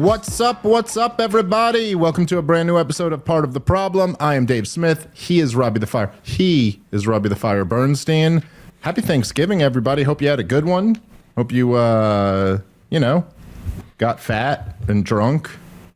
What's up, everybody? Welcome to a brand new episode of Part of the Problem. I am Dave Smith. He is Robbie the Fire Bernstein. Happy Thanksgiving, everybody. Hope you had a good one. Hope you, got fat and drunk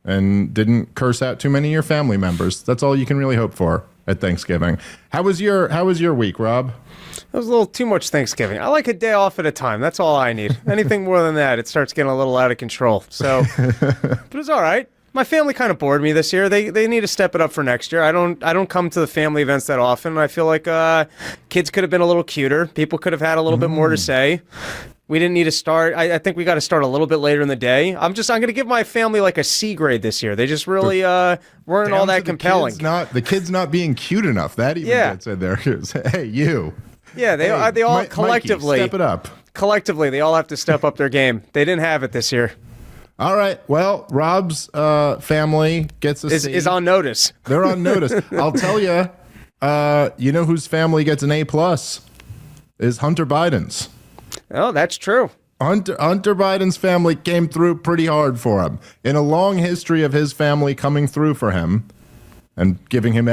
and didn't curse out too many of your family members. That's all you can really hope for at Thanksgiving. How was your week, Rob? It was a little too much Thanksgiving. I like a day off at a time. That's all I need. Anything more than that, it starts getting a little out of control. So, but it's all right. My family kind of bored me this year. They need to step it up for next year. I don't come to the family events that often. I feel like kids could have been a little cuter. People could have had a little bit more to say. We didn't need to start. I think we got to start a little bit later in the day. I'm going to give my family like a C grade this year. They just really weren't all that compelling. The kid's not being cute enough. That even gets in there. Hey, you. Yeah, they all collectively Mikey, step it up. Collectively, they all have to step up their game. They didn't have it this year. All right. Well, Rob's family gets a C. Is on notice. They're on notice. I'll tell you. You know whose family gets an A+ is Hunter Biden's. Oh, that's true. Hunter Biden's family came through pretty hard for him. In a long history of his family coming through for him and putting him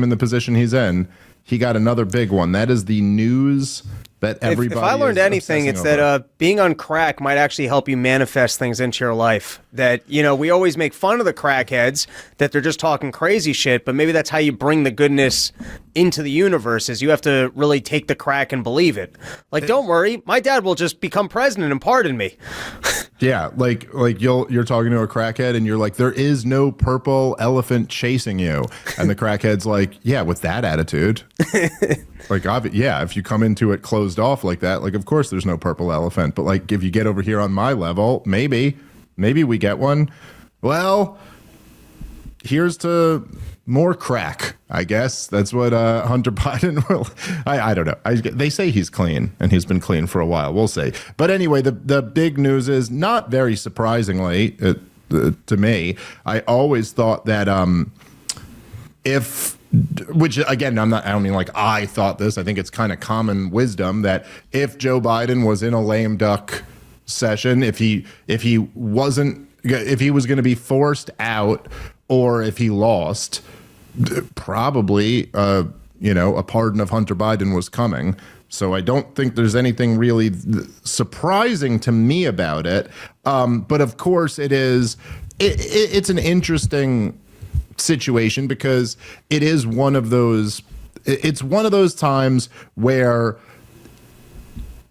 in the position he's in, he got another big one. That is the news that everybody. If I learned anything, it's that being on crack might actually help you manifest things into your life. That, we always make fun of the crackheads, that they're just talking crazy shit, but maybe that's how you bring the goodness into the universe, is you have to really take the crack and believe it. Like, don't worry, my dad will just become president and pardon me. Yeah, like you're talking to a crackhead and you're like, there is no purple elephant chasing you. And the crackhead's like, yeah, with that attitude. Like, if you come into it closed off like that, like, of course there's no purple elephant. But like, if you get over here on my level, maybe we get one. Well, here's to more crack, I guess. That's what Hunter Biden will. I don't know. They say he's clean, and he's been clean for a while. We'll see. But anyway, the big news is, not very surprisingly to me, I always thought that which again, I don't mean like I thought this. I think it's kind of common wisdom that if Joe Biden was in a lame duck session, if he was going to be forced out, or if he lost, probably a pardon of Hunter Biden was coming. So I don't think there's anything really surprising to me about it. But of course it is. It's an interesting situation because it is one of those. It's one of those times where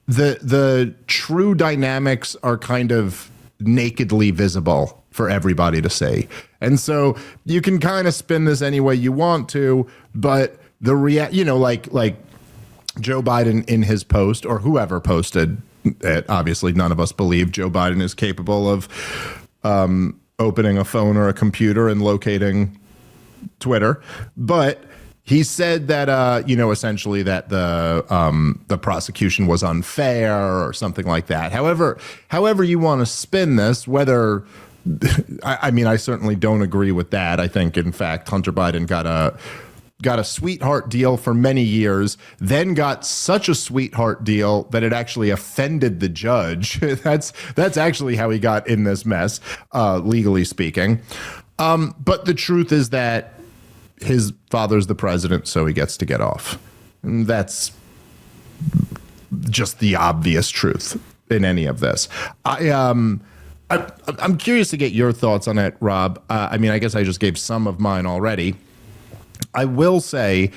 the true dynamics are kind of nakedly visible for everybody to see. And so you can kind of spin this any way you want to, but like Joe Biden in his post, or whoever posted it, obviously none of us believe Joe Biden is capable of opening a phone or a computer and locating Twitter. But he said that, essentially that the prosecution was unfair or something like that. However you want to spin this, whether, I certainly don't agree with that. I think, in fact, Hunter Biden got a sweetheart deal for many years, then got such a sweetheart deal that it actually offended the judge. That's actually how he got in this mess, legally speaking. But the truth is that his father's the president, so he gets to get off. And that's just the obvious truth in any of this. I'm curious to get your thoughts on it, Rob. I guess I just gave some of mine already. I will say,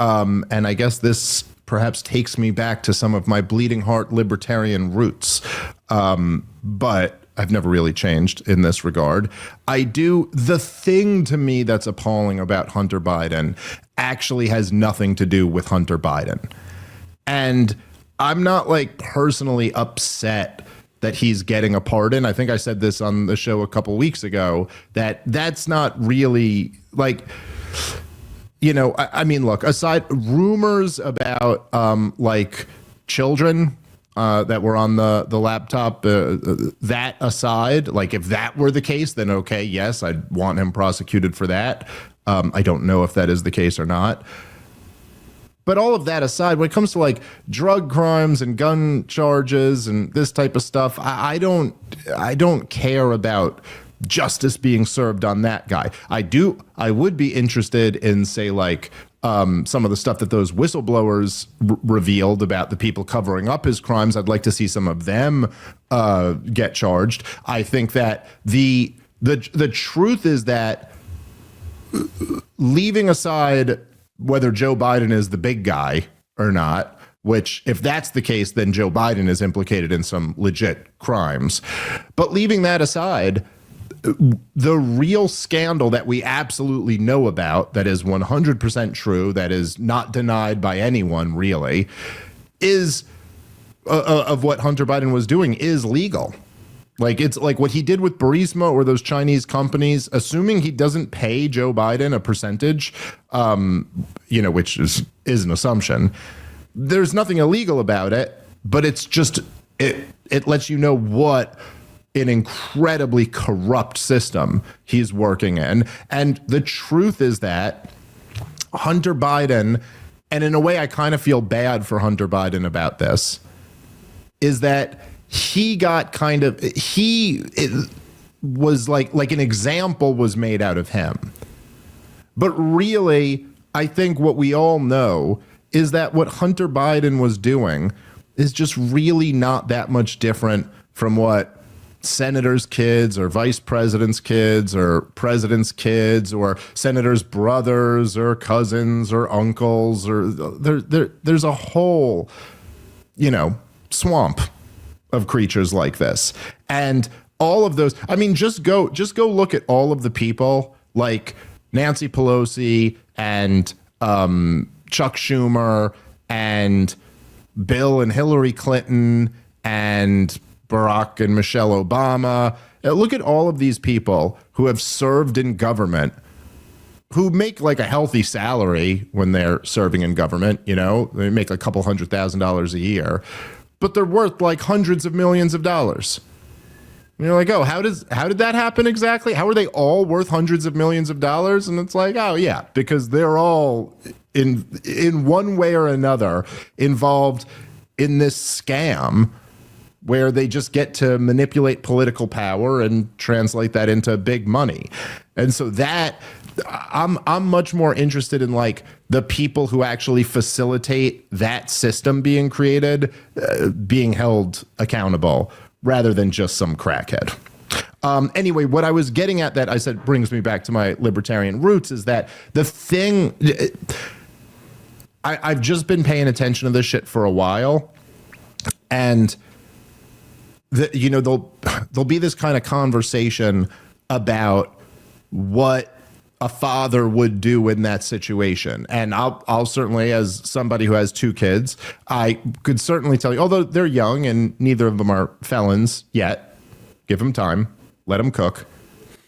and I guess this perhaps takes me back to some of my bleeding heart libertarian roots, but I've never really changed in this regard. The thing to me that's appalling about Hunter Biden actually has nothing to do with Hunter Biden. And I'm not like personally upset that he's getting a pardon. I think I said this on the show a couple weeks ago, that's not really like, look, aside rumors about like children that were on the laptop, that aside, like if that were the case, then okay, yes, I'd want him prosecuted for that. I don't know if that is the case or not. But all of that aside, when it comes to like drug crimes and gun charges and this type of stuff, I don't care about justice being served on that guy. I would be interested in, say, like some of the stuff that those whistleblowers revealed about the people covering up his crimes. I'd like to see some of them get charged. I think that the truth is that, leaving aside whether Joe Biden is the big guy or not, which if that's the case, then Joe Biden is implicated in some legit crimes. But leaving that aside, the real scandal that we absolutely know about, that is 100% true, that is not denied by anyone really, is of what Hunter Biden was doing is legal. Like, it's like what he did with Barisma or those Chinese companies, assuming he doesn't pay Joe Biden a percentage, which is an assumption. There's nothing illegal about it, but it's just, it lets you know what an incredibly corrupt system he's working in. And the truth is that Hunter Biden, and in a way I kind of feel bad for Hunter Biden about this, is that he got it was like an example was made out of him. But really, I think what we all know is that what Hunter Biden was doing is just really not that much different from what senators' kids or vice presidents' kids or presidents' kids or senators' brothers or cousins or uncles, or there's a whole, swamp of creatures like this. And all of those, I mean, just go look at all of the people like Nancy Pelosi and Chuck Schumer and Bill and Hillary Clinton and Barack and Michelle Obama. Look at all of these people who have served in government, who make like a healthy salary when they're serving in government. They make a couple $100,000 a year, but they're worth like hundreds of millions of dollars. And you're like, oh, how did that happen exactly? How are they all worth hundreds of millions of dollars? And it's like, oh yeah, because they're all in one way or another involved in this scam where they just get to manipulate political power and translate that into big money. And so that I'm much more interested in like the people who actually facilitate that system being created, being held accountable, rather than just some crackhead. Anyway, what I was getting at that I said brings me back to my libertarian roots is that the thing, I've just been paying attention to this shit for a while, and there'll be this kind of conversation about what a father would do in that situation. And I'll certainly, as somebody who has two kids, I could certainly tell you, although they're young and neither of them are felons yet, give them time, let them cook.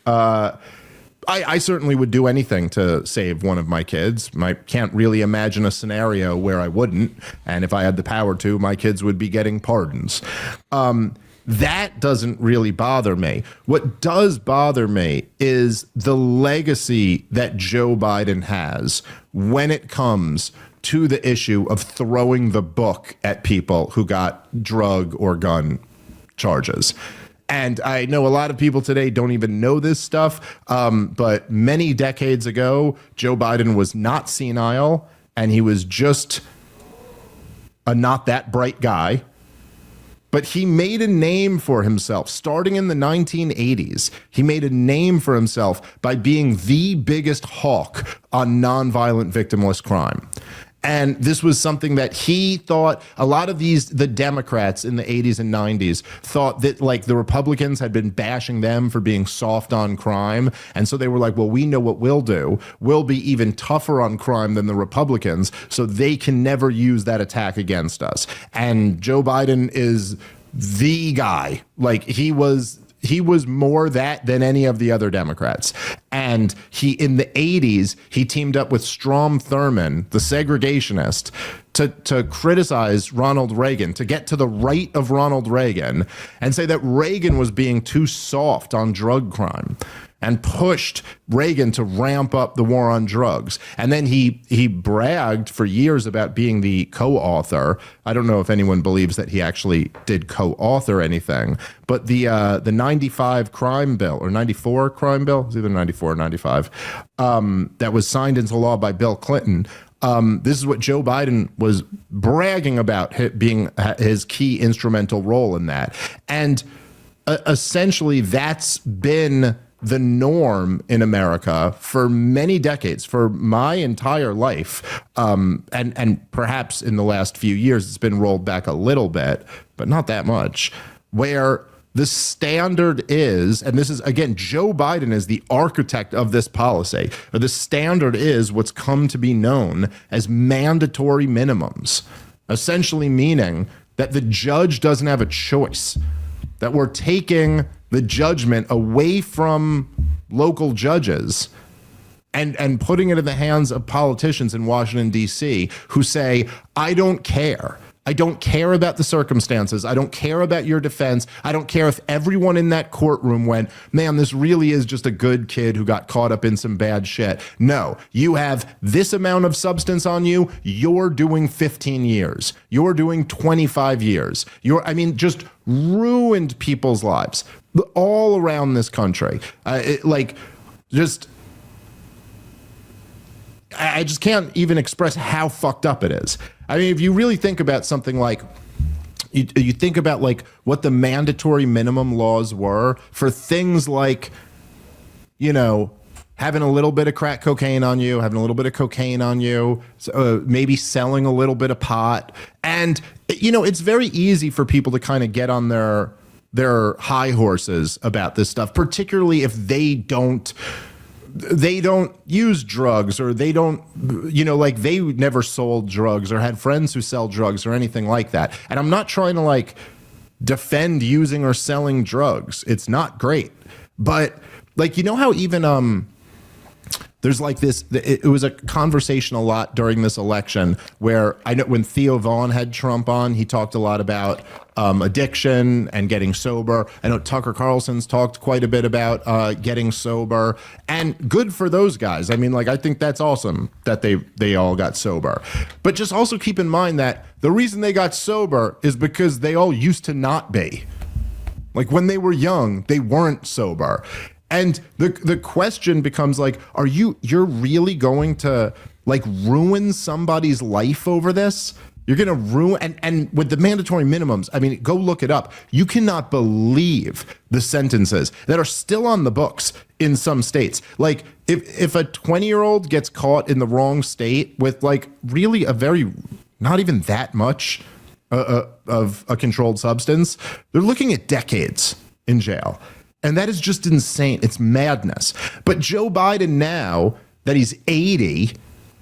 I certainly would do anything to save one of my kids. I can't really imagine a scenario where I wouldn't. And if I had the power to, my kids would be getting pardons. That doesn't really bother me. What does bother me is the legacy that Joe Biden has when it comes to the issue of throwing the book at people who got drug or gun charges. And I know a lot of people today don't even know this stuff, but many decades ago, Joe Biden was not senile, and he was just a not that bright guy. But he made a name for himself starting in the 1980s. He made a name for himself by being the biggest hawk on nonviolent victimless crime. And this was something that he thought a lot of the Democrats in the 80s and 90s thought that like the Republicans had been bashing them for being soft on crime. And so they were like, well, we know what we'll do. We'll be even tougher on crime than the Republicans, so they can never use that attack against us. And Joe Biden is the guy. Like he was more that than any of the other Democrats. And in the 80s, he teamed up with Strom Thurmond, the segregationist, to criticize Ronald Reagan, to get to the right of Ronald Reagan and say that Reagan was being too soft on drug crime. and pushed Reagan to ramp up the war on drugs. And then he bragged for years about being the co-author. I don't know if anyone believes that he actually did co-author anything, but the 95 crime bill, or 94 crime bill, it was either 94 or 95, that was signed into law by Bill Clinton. This is what Joe Biden was bragging about, being his key instrumental role in that. And essentially that's been the norm in America for many decades, for my entire life. And perhaps in the last few years, it's been rolled back a little bit, but not that much, where the standard is, and this is, again, Joe Biden is the architect of this policy, or the standard is what's come to be known as mandatory minimums, essentially meaning that the judge doesn't have a choice, that we're taking the judgment away from local judges and putting it in the hands of politicians in Washington, D.C., who say, I don't care. I don't care about the circumstances. I don't care about your defense. I don't care if everyone in that courtroom went, man, this really is just a good kid who got caught up in some bad shit. No, you have this amount of substance on you. You're doing 15 years. You're doing 25 years. Just ruined people's lives all around this country. I just can't even express how fucked up it is. I mean, if you really think about something like, you think about like what the mandatory minimum laws were for things like, having a little bit of crack cocaine on you, having a little bit of cocaine on you, maybe selling a little bit of pot. And, it's very easy for people to kind of get on their high horses about this stuff, particularly if they don't use drugs, or they don't, they never sold drugs or had friends who sell drugs or anything like that. And I'm not trying to defend using or selling drugs. It's not great. But how even, there's this, it was a conversation a lot during this election where I know when Theo Vaughn had Trump on, he talked a lot about addiction and getting sober. I know Tucker Carlson's talked quite a bit about getting sober, and good for those guys. I mean, I think that's awesome that they all got sober. But just also keep in mind that the reason they got sober is because they all used to not be. When they were young, they weren't sober. And the question becomes you're really going to ruin somebody's life over this? You're going to ruin, and with the mandatory minimums, I mean, go look it up. You cannot believe the sentences that are still on the books in some states. If a 20-year-old gets caught in the wrong state with really a very, not even that much of a controlled substance, they're looking at decades in jail. And that is just insane. It's madness. But Joe Biden, now that he's 80,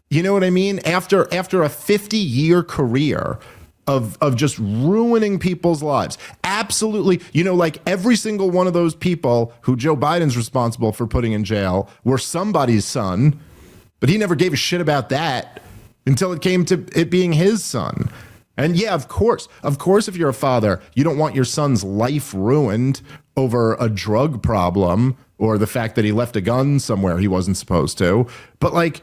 you know what I mean? After a 50-year career of just ruining people's lives. Absolutely. Every single one of those people who Joe Biden's responsible for putting in jail were somebody's son, but he never gave a shit about that until it came to it being his son. And yeah, of course, if you're a father, you don't want your son's life ruined over a drug problem or the fact that he left a gun somewhere he wasn't supposed to. But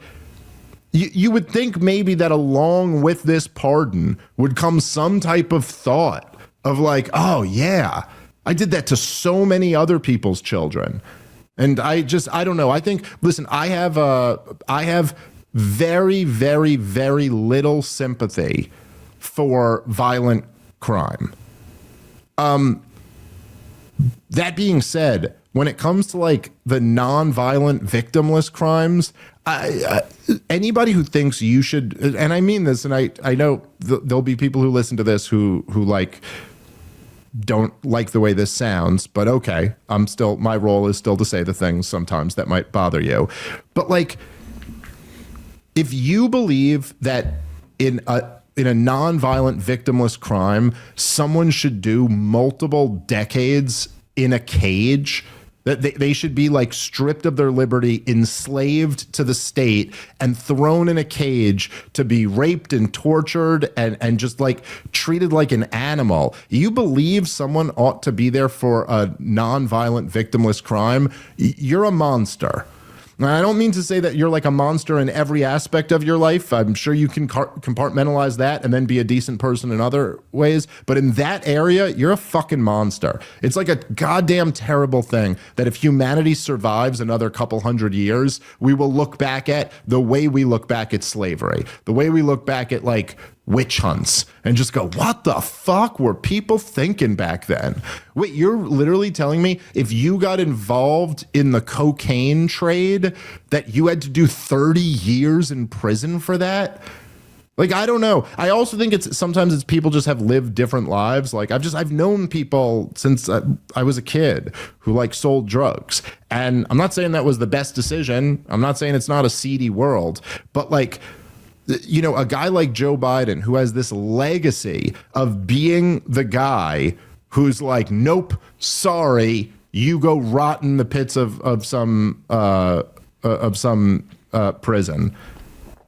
you would think maybe that along with this pardon would come some type of thought of oh yeah, I did that to so many other people's children. And I don't know. I think, listen, I have very, very, very little sympathy for violent crime. That being said, when it comes to the non-violent victimless crimes, anybody who thinks you should, and I mean this, and I know there'll be people who listen to this who don't like the way this sounds, but okay, my role is still to say the things sometimes that might bother you. But if you believe that in a non-violent victimless crime, someone should do multiple decades in a cage that they should be like stripped of their liberty, enslaved to the state, and thrown in a cage to be raped and tortured and just like treated like an animal. You believe someone ought to be there for a non-violent, victimless crime? You're a monster. Now, I don't mean to say that you're like a monster in every aspect of your life. I'm sure you can compartmentalize that and then be a decent person in other ways. But in that area, you're a fucking monster. It's like a goddamn terrible thing that if humanity survives another couple hundred years, we will look back at the way we look back at slavery, the way we look back at like witch hunts, and just go, what the fuck were people thinking back then? Wait, you're literally telling me if you got involved in the cocaine trade that you had to do 30 years in prison for that? Like, I don't know. I also think sometimes it's people just have lived different lives. Like I've known people since I was a kid who like sold drugs. And I'm not saying that was the best decision. I'm not saying it's not a seedy world, but like, you know, a guy like Joe Biden who has this legacy of being the guy who's like, nope, sorry, you go rot in the pits of some prison,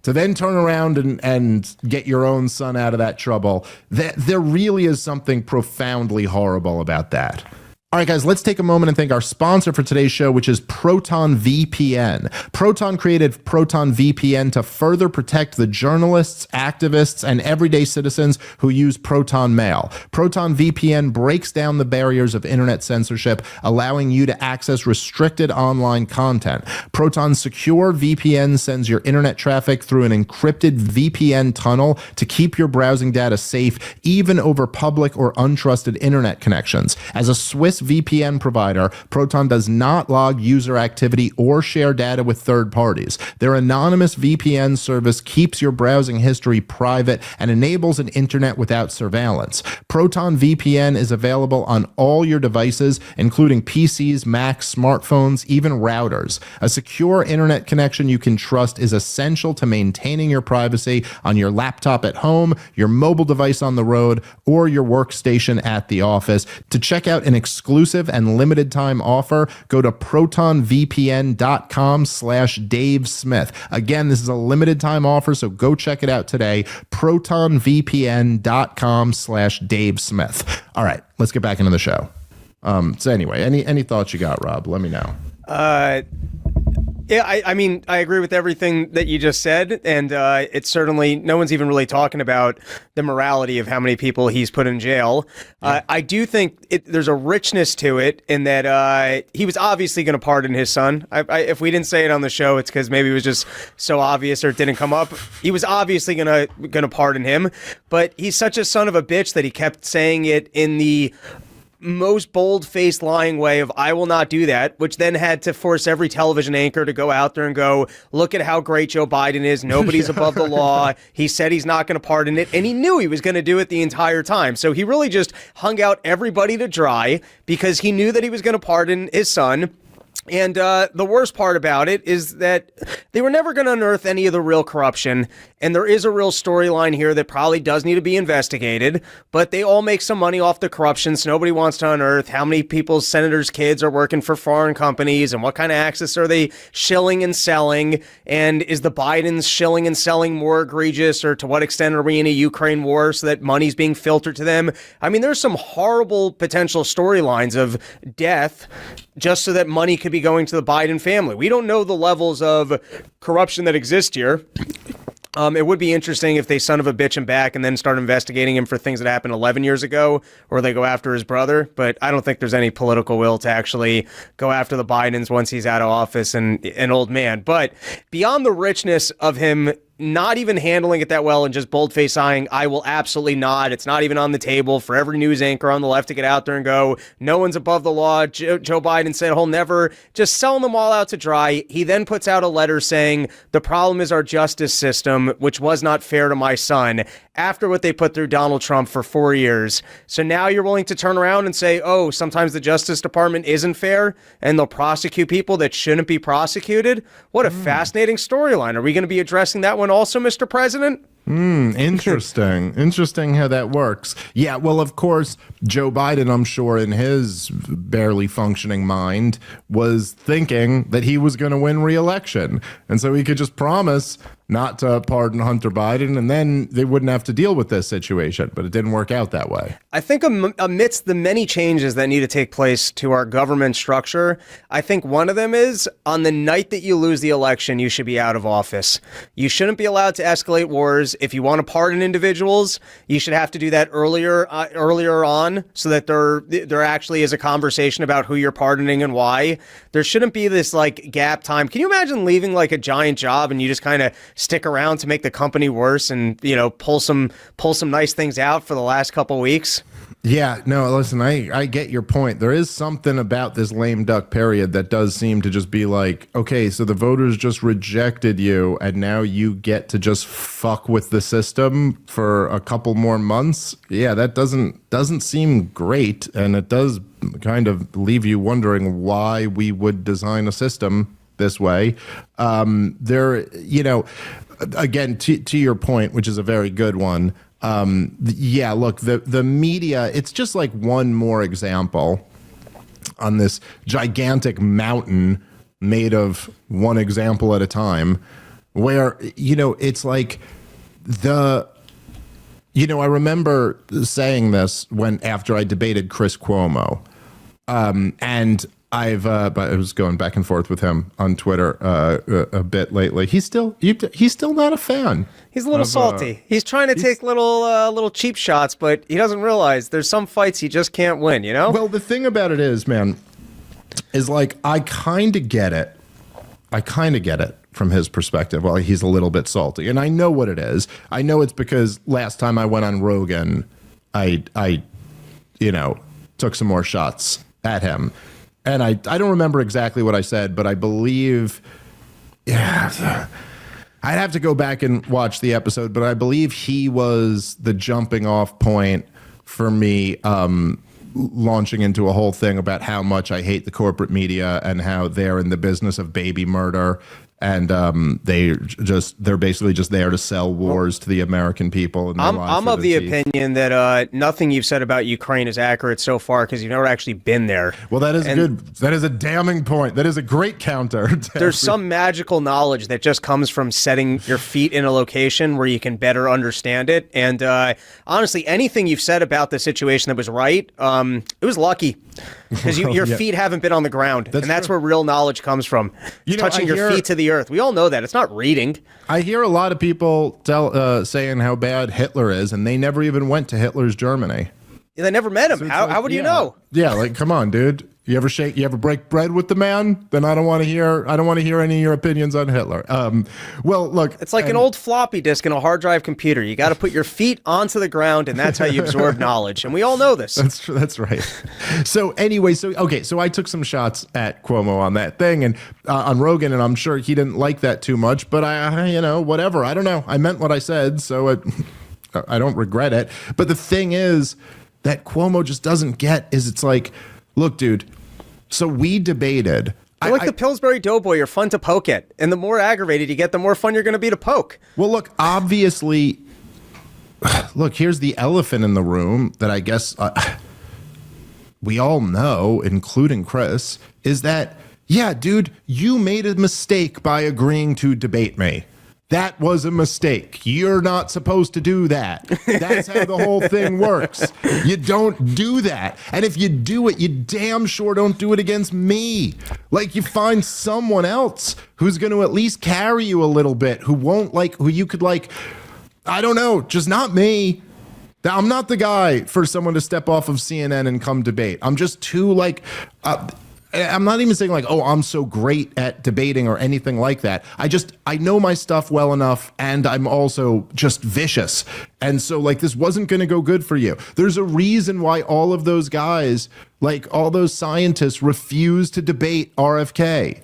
to then turn around and get your own son out of that trouble. There really is something profoundly horrible about that. All right, guys, let's take a moment and thank our sponsor for today's show, which is Proton VPN. Proton created Proton VPN to further protect the journalists, activists, and everyday citizens who use Proton Mail. Proton VPN breaks down the barriers of internet censorship, allowing you to access restricted online content. Proton's secure VPN sends your internet traffic through an encrypted VPN tunnel to keep your browsing data safe, even over public or untrusted internet connections. As a Swiss VPN provider, Proton does not log user activity or share data with third parties. Their anonymous VPN service keeps your browsing history private and enables an internet without surveillance. Proton VPN is available on all your devices, including PCs, Macs, smartphones, even routers. A secure internet connection you can trust is essential to maintaining your privacy on your laptop at home, your mobile device on the road, or your workstation at the office. To check out an exclusive and limited time offer, go to protonvpn.com/Dave Smith. Again, this is a limited time offer, so go check it out today. protonvpn.com/Dave Smith. All right, let's get back into the show. So anyway, any thoughts you got, Rob? Let me know. Yeah, I mean, I agree with everything that you just said, and it's certainly, no one's even really talking about the morality of how many people he's put in jail. Yeah. I do think there's a richness to it in that he was obviously going to pardon his son. If we didn't say it on the show, it's because maybe it was just so obvious or it didn't come up. He was obviously gonna pardon him, but he's such a son of a bitch that he kept saying it in the most bold-faced lying way of I will not do that, which then had to force every television anchor to go out there and go, look at how great Joe Biden is. Nobody's above the law. He said he's not going to pardon it, and he knew he was going to do it the entire time. So he really just hung out everybody to dry because he knew that he was going to pardon his son. And the worst part about it is that they were never going to unearth any of the real corruption. And there is a real storyline here that probably does need to be investigated. But they all make some money off the corruption. So nobody wants to unearth how many people's senators' kids are working for foreign companies and what kind of access are they shilling and selling. And is the Bidens shilling and selling more egregious, or to what extent are we in a Ukraine war so that money's being filtered to them? I mean, there's some horrible potential storylines of death just so that money could be going to the Biden family. We don't know the levels of corruption that exist here. It would be interesting if they son of a bitch him back and then start investigating him for things that happened 11 years ago, or they go after his brother. But I don't think there's any political will to actually go after the Bidens once he's out of office and an old man. But beyond the richness of him not even handling it that well and just bold-faced saying, I will absolutely not. It's not even on the table for every news anchor on the left to get out there and go, no one's above the law. Joe Biden said he'll never, just selling them all out to dry. He then puts out a letter saying, the problem is our justice system, which was not fair to my son, after what they put through Donald Trump for 4 years. So now you're willing to turn around and say, oh, sometimes the Justice Department isn't fair and they'll prosecute people that shouldn't be prosecuted? What a fascinating storyline. Are we going to be addressing that one also, Mr. President? Interesting how that works. Yeah, well, of course, Joe Biden, I'm sure in his barely functioning mind, was thinking that he was going to win re-election. And so he could just promise not to pardon Hunter Biden, and then they wouldn't have to deal with this situation. But it didn't work out that way. I think amidst the many changes that need to take place to our government structure, I think one of them is on the night that you lose the election, you should be out of office. You shouldn't be allowed to escalate wars. If you want to pardon individuals, you should have to do that earlier on, so that there actually is a conversation about who you're pardoning and why. There shouldn't be this like gap time. Can you imagine leaving like a giant job and you just kind of stick around to make the company worse and, you know, pull some nice things out for the last couple weeks? Yeah, no, listen, I get your point. There is something about this lame duck period that does seem to just be like, okay, so the voters just rejected you and now you get to just fuck with the system for a couple more months. Yeah, that doesn't seem great, and it does kind of leave you wondering why we would design a system this way. You know, again, to your point, which is a very good one. Yeah, look, the media, it's just like one more example on this gigantic mountain made of one example at a time, where, you know, it's like I remember saying this after I debated Chris Cuomo, and but I was going back and forth with him on Twitter a bit lately. He's still not a fan. He's a little salty. He's trying to take little cheap shots, but he doesn't realize there's some fights he just can't win, you know? Well, the thing about it is, man, is like I kind of get it. From his perspective. Well, he's a little bit salty, and I know what it is. I know it's because last time I went on Rogan, I took some more shots at him. And I don't remember exactly what I said, but I believe, I'd have to go back and watch the episode, but I believe he was the jumping off point for me launching into a whole thing about how much I hate the corporate media and how they're in the business of baby murder. And they're basically just there to sell wars to the American people. And I'm of the opinion that nothing you've said about Ukraine is accurate so far because you've never actually been there. Well, that is good. That is a damning point. That is a great counter. There's some magical knowledge that just comes from setting your feet in a location where you can better understand it. And honestly, anything you've said about the situation that was right, it was lucky because your feet haven't been on the ground. That's where real knowledge comes from. Touching your feet to the earth. We all know that. It's not reading. I hear a lot of people saying how bad Hitler is, and they never even went to Hitler's Germany. Yeah, they never met him. So how would you know? Yeah, like, come on, dude. You ever break bread with the man? Then I don't want to hear any of your opinions on Hitler. Well, look, it's like an old floppy disk in a hard drive computer. You got to put your feet onto the ground, and that's how you absorb knowledge. And we all know this. That's true. That's right. So anyway, so I took some shots at Cuomo on that thing and on Rogan, and I'm sure he didn't like that too much. But whatever. I don't know. I meant what I said, so I don't regret it. But the thing is that Cuomo just doesn't get is it's like, look, dude. So we debated. You're like the Pillsbury Doughboy. You're fun to poke at. And the more aggravated you get, the more fun you're going to be to poke. Well, look, obviously, here's the elephant in the room that I guess we all know, including Chris, is that, yeah, dude, you made a mistake by agreeing to debate me. That was a mistake. You're not supposed to do that. That's how the whole thing works. You don't do that. And if you do it, you damn sure don't do it against me. Like, you find someone else who's going to at least carry you a little bit, who you could I don't know, just not me. I'm not the guy for someone to step off of CNN and come debate. I'm just too I'm not even saying I'm so great at debating or anything like that. I know my stuff well enough, and I'm also just vicious. And so this wasn't going to go good for you. There's a reason why all of those guys, all those scientists, refuse to debate RFK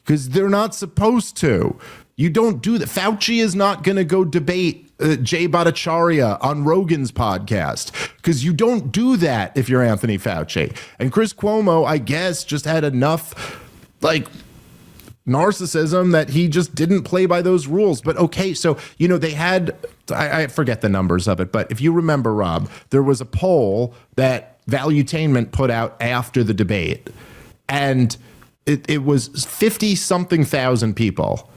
because they're not supposed to. You don't do that. Fauci is not going to go debate Jay Bhattacharya on Rogan's podcast because you don't do that if you're Anthony Fauci. And Chris Cuomo, I guess, just had enough narcissism that he just didn't play by those rules. But okay, so, they had, I forget the numbers of it, but if you remember, Rob, there was a poll that Valuetainment put out after the debate, and it was 50-something thousand people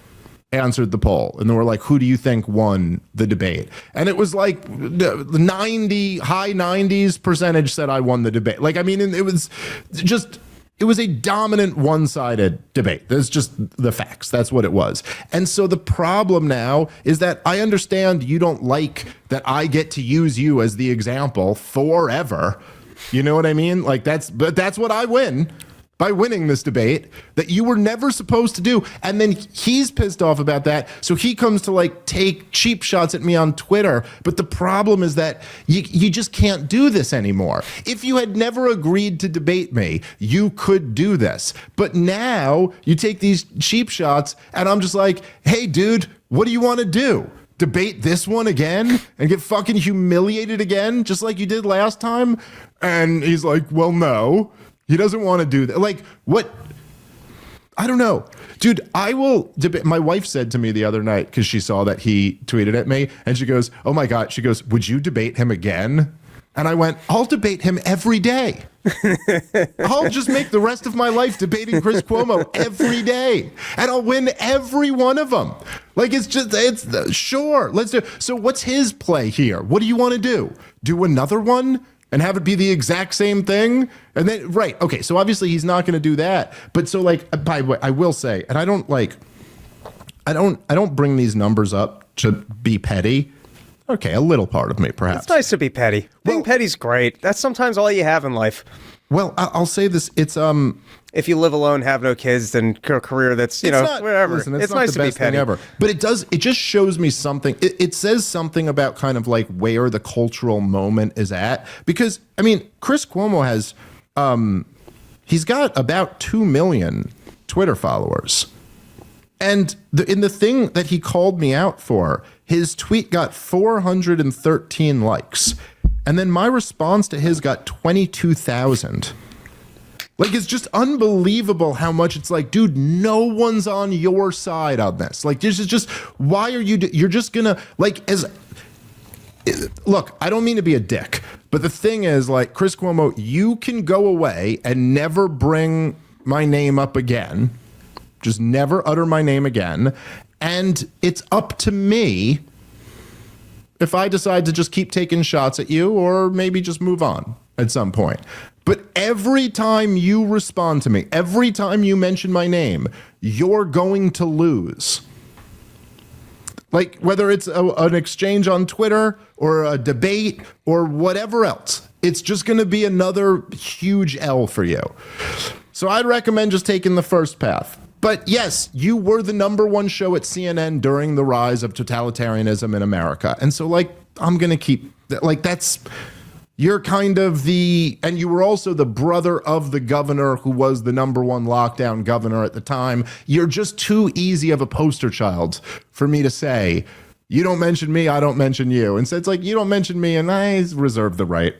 answered the poll, and they were like, who do you think won the debate? And it was like high 90s percentage said I won the debate. It was a dominant one-sided debate. That's just the facts. That's what it was. And so the problem now is that I understand you don't like that I get to use you as the example forever. You know what I mean? But that's what I win by winning this debate that you were never supposed to do. And then he's pissed off about that. So he comes to take cheap shots at me on Twitter. But the problem is that you just can't do this anymore. If you had never agreed to debate me, you could do this. But now you take these cheap shots and I'm just like, hey, dude, what do you want to do? Debate this one again and get fucking humiliated again, just like you did last time? And he's like, well, no. He doesn't want to do that. What? I don't know. Dude, I will debate. My wife said to me the other night, because she saw that he tweeted at me, and she goes, oh my God. She goes, would you debate him again? And I went, I'll debate him every day. I'll just make the rest of my life debating Chris Cuomo every day. And I'll win every one of them. Sure, let's do it. So what's his play here? What do you want to do? Do another one? And have it be the exact same thing? And then, right, okay, so obviously he's not going to do that. But so by the way, I will say, and I don't bring these numbers up to be petty. Okay, a little part of me, perhaps. It's nice to be petty. Being petty's great. That's sometimes all you have in life. Well, I'll say this, it's if you live alone, have no kids, then a career that's, whatever. Listen, it's nice the best to be petty. thing ever. But it just shows me something. It says something about kind of where the cultural moment is at. Because, Chris Cuomo has, he's got about 2 million Twitter followers. And in the thing that he called me out for, his tweet got 413 likes. And then my response to his got 22,000. It's just unbelievable how much it's dude, no one's on your side on this. This is just, why are you're just gonna, look, I don't mean to be a dick, but the thing is, Chris Cuomo, you can go away and never bring my name up again. Just never utter my name again. And it's up to me if I decide to just keep taking shots at you or maybe just move on at some point. But every time you respond to me, every time you mention my name, you're going to lose. Whether it's an exchange on Twitter or a debate or whatever else, it's just going to be another huge L for you. So I'd recommend just taking the first path. But yes, you were the #1 show at CNN during the rise of totalitarianism in America. And so I'm going to keep that's, you're kind of and you were also the brother of the governor who was the #1 lockdown governor at the time. You're just too easy of a poster child for me to say, you don't mention me, I don't mention you. And so it's you don't mention me and I reserve the right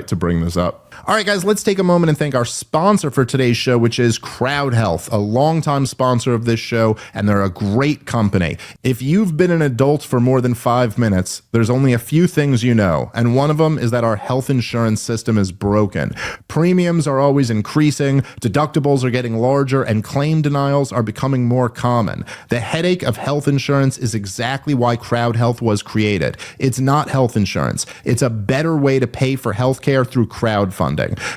to bring this up. All right, guys, let's take a moment and thank our sponsor for today's show, which is CrowdHealth, a longtime sponsor of this show, and they're a great company. If you've been an adult for more than 5 minutes, there's only a few things you know, and one of them is that our health insurance system is broken. Premiums are always increasing, deductibles are getting larger, and claim denials are becoming more common. The headache of health insurance is exactly why CrowdHealth was created. It's not health insurance. It's a better way to pay for healthcare through crowdfunding.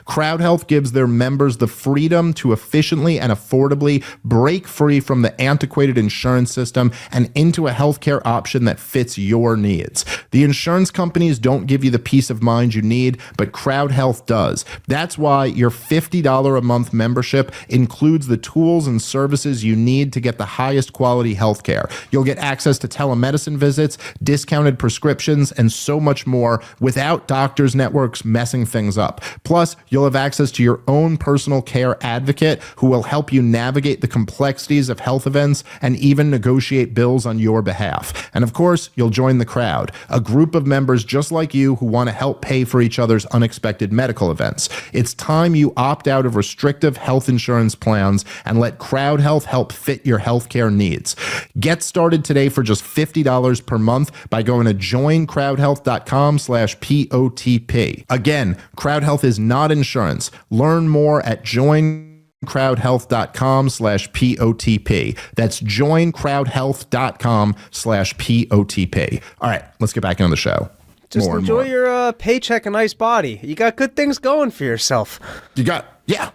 CrowdHealth gives their members the freedom to efficiently and affordably break free from the antiquated insurance system and into a healthcare option that fits your needs. The insurance companies don't give you the peace of mind you need, but CrowdHealth does. That's why your $50 a month membership includes the tools and services you need to get the highest quality healthcare. You'll get access to telemedicine visits, discounted prescriptions, and so much more without doctors networks messing things up. Plus, you'll have access to your own personal care advocate who will help you navigate the complexities of health events and even negotiate bills on your behalf. And of course, you'll join the crowd, a group of members just like you who want to help pay for each other's unexpected medical events. It's time you opt out of restrictive health insurance plans and let CrowdHealth help fit your healthcare needs. Get started today for just $50 per month by going to joincrowdhealth.com/POTP. Again, CrowdHealth is not insurance. Learn more at joincrowdhealth.com/POTP. That's joincrowdhealth.com/POTP. All right, let's get back into the show. Just enjoy your paycheck and nice body. You got good things going for yourself. You got that.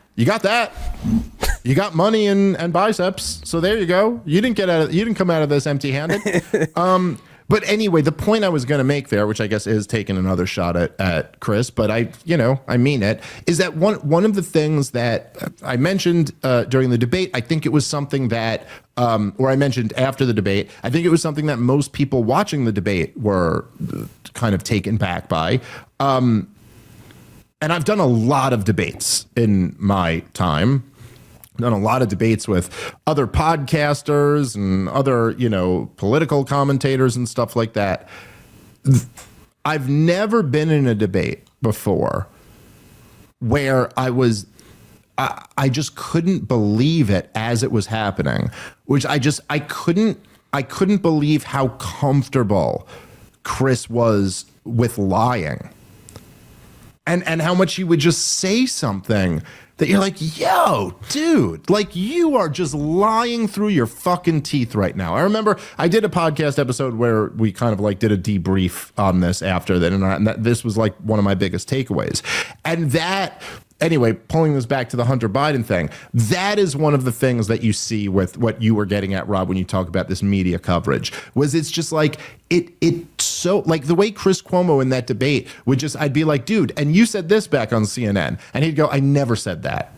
You got money and biceps. So there you go. You didn't come out of this empty-handed. But anyway, the point I was going to make there, which I guess is taking another shot at Chris, but I mean it, is that one of the things that I mentioned during the debate, I think it was something that, or I mentioned after the debate, I think it was something that most people watching the debate were kind of taken back by. And I've done a lot of debates in my time. Done a lot of debates with other podcasters and other, political commentators and stuff like that. I've never been in a debate before where I just couldn't believe it as it was happening, which I couldn't believe how comfortable Chris was with lying and how much he would just say something that you're like, yo, dude, like you are just lying through your fucking teeth right now. I remember I did a podcast episode where we kind of like did a debrief on this after that. And this was like one of my biggest takeaways. And that, anyway, pulling this back to the Hunter Biden thing, that is one of the things that you see with what you were getting at, Rob, when you talk about this media coverage, was it's just like, it's so like the way Chris Cuomo in that debate would just, I'd be like, dude, and you said this back on CNN. And he'd go, I never said that.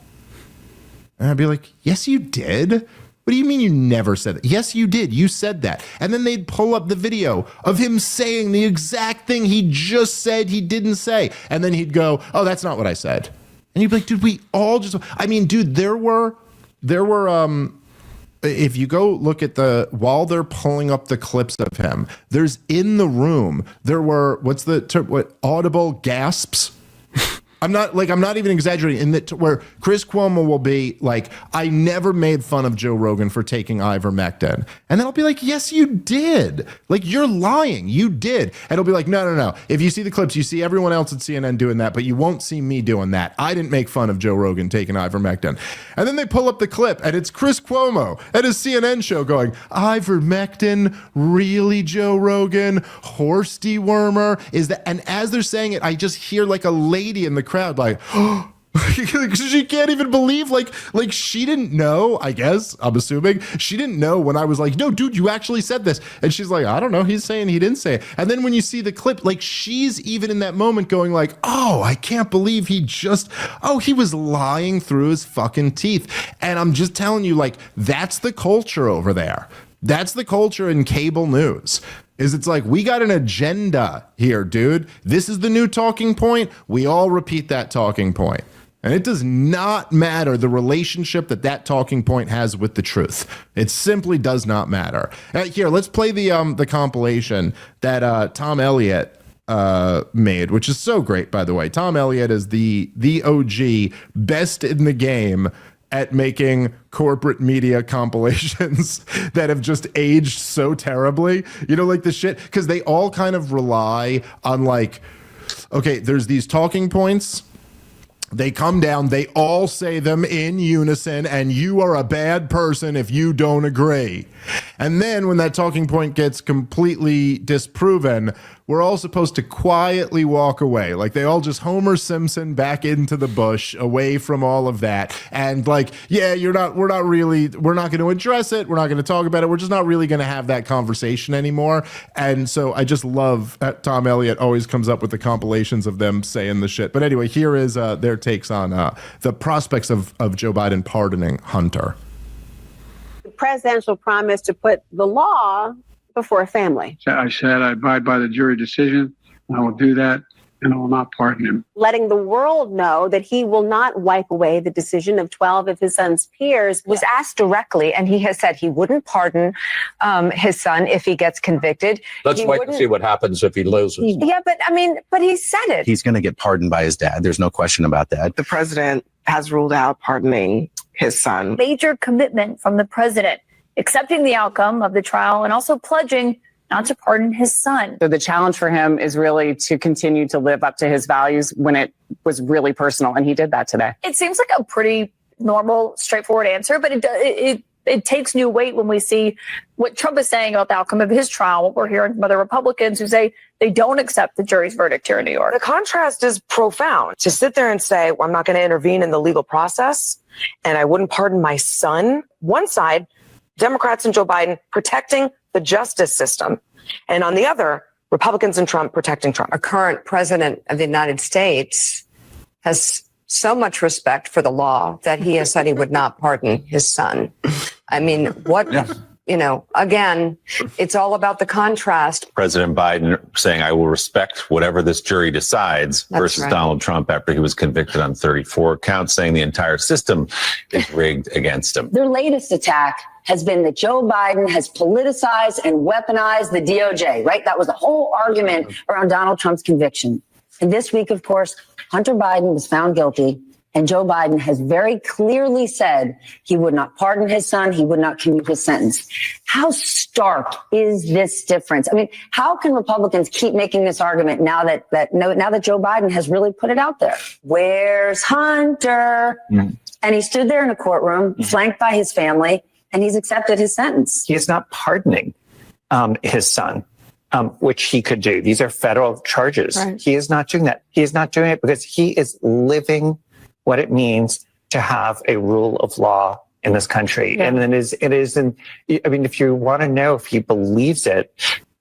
And I'd be like, yes, you did. What do you mean you never said that? Yes, you did. You said that. And then they'd pull up the video of him saying the exact thing he just said he didn't say. And then he'd go, oh, that's not what I said. And you'd be like, dude, we all just, I mean, dude, there were, if you go look at while they're pulling up the clips of him, there's in the room, there were, audible gasps. I'm not even exaggerating in that where Chris Cuomo will be like, I never made fun of Joe Rogan for taking ivermectin. And then I'll be like, yes, you did. Like, you're lying. You did. And it'll be like, no. If you see the clips, you see everyone else at CNN doing that, but you won't see me doing that. I didn't make fun of Joe Rogan taking ivermectin. And then they pull up the clip and it's Chris Cuomo at his CNN show going, ivermectin, really, Joe Rogan? Horse dewormer? Is that? And as they're saying it, I just hear like a lady in the crowd like, oh, she can't even believe like she didn't know. I guess I'm assuming she didn't know when I was like, no, dude, you actually said this. And she's like, I don't know, he's saying he didn't say it. And then when you see the clip, like she's even in that moment going like, oh, I can't believe he was lying through his fucking teeth. And I'm just telling you, like, that's the culture over there. That's the culture in cable news. It's like, we got an agenda here, dude. This is the new talking point. We all repeat that talking point. And it does not matter the relationship that talking point has with the truth. It simply does not matter. Here, let's play the compilation that Tom Elliott made, which is so great, by the way. Tom Elliott is the OG, best in the game at making corporate media compilations that have just aged so terribly. Like the shit, because they all kind of rely on like, okay, there's these talking points. They come down, they all say them in unison, and you are a bad person if you don't agree. And then when that talking point gets completely disproven, we're all supposed to quietly walk away. Like they all just Homer Simpson back into the bush, away from all of that. And like, yeah, we're not going to address it. We're not going to talk about it. We're just not really going to have that conversation anymore. And so I just love that Tom Elliott always comes up with the compilations of them saying the shit. But anyway, here is their takes on the prospects of Joe Biden pardoning Hunter. The presidential promise to put the law before family. I said I abide by the jury decision. I will do that. and I will not pardon him. Letting the world know that he will not wipe away the decision of 12 of his son's peers. Was asked directly, and he has said he wouldn't pardon his son if he gets convicted. Let's wait and see what happens if he loses. Yeah, but he said it. He's going to get pardoned by his dad. There's no question about that. The president has ruled out pardoning his son. Major commitment from the president, accepting the outcome of the trial and also pledging not to pardon his son. So the challenge for him is really to continue to live up to his values when it was really personal, and he did that today. It seems like a pretty normal, straightforward answer, but it takes new weight when we see what Trump is saying about the outcome of his trial, what we're hearing from other Republicans who say they don't accept the jury's verdict here in New York. The contrast is profound. To sit there and say, well, I'm not going to intervene in the legal process, and I wouldn't pardon my son. One side, Democrats and Joe Biden protecting the justice system. And on the other, Republicans and Trump protecting Trump. Our current president of the United States has so much respect for the law that he has said he would not pardon his son. I mean, again, it's all about the contrast. President Biden saying, I will respect whatever this jury decides, versus right. Donald Trump after he was convicted on 34 counts, saying the entire system is rigged against him. Their latest attack has been that Joe Biden has politicized and weaponized the DOJ, right? That was the whole argument around Donald Trump's conviction. And this week, of course, Hunter Biden was found guilty, and Joe Biden has very clearly said he would not pardon his son, he would not commute his sentence. How stark is this difference? I mean, how can Republicans keep making this argument now that Joe Biden has really put it out there? Where's Hunter? And he stood there in a courtroom, flanked by his family, and he's accepted his sentence. He is not pardoning his son, which he could do. These are federal charges. Right. He is not doing that. He is not doing it because he is living what it means to have a rule of law in this country. Yeah. And if you want to know if he believes it,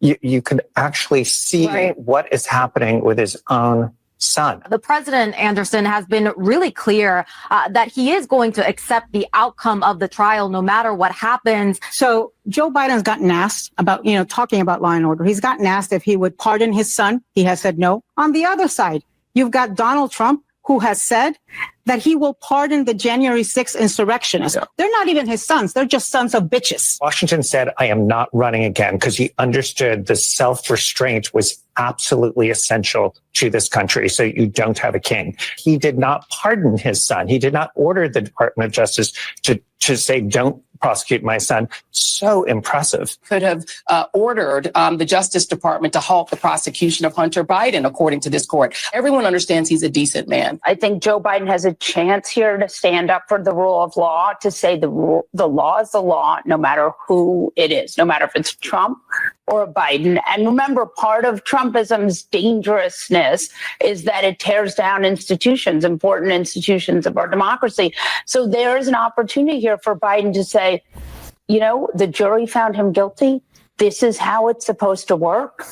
you could actually see what is happening with his own son. The president, Anderson, has been really clear that he is going to accept the outcome of the trial no matter what happens. So Joe Biden's gotten asked about, talking about law and order. He's gotten asked if he would pardon his son. He has said no. On the other side, you've got Donald Trump, who has said that he will pardon the January 6th insurrectionists. Yeah. They're not even his sons. They're just sons of bitches. Washington said, I am not running again, because he understood the self-restraint was absolutely essential to this country, so you don't have a king. He did not pardon his son. He did not order the Department of Justice to say, don't prosecute my son. So impressive. Could have ordered the Justice Department to halt the prosecution of Hunter Biden, according to this court. Everyone understands he's a decent man. I think Joe Biden has a chance here to stand up for the rule of law, to say the law is the law, no matter who it is, no matter if it's Trump or Biden. And remember, part of Trumpism's dangerousness is that it tears down institutions, important institutions of our democracy. So there is an opportunity here for Biden to say, the jury found him guilty. This is how it's supposed to work.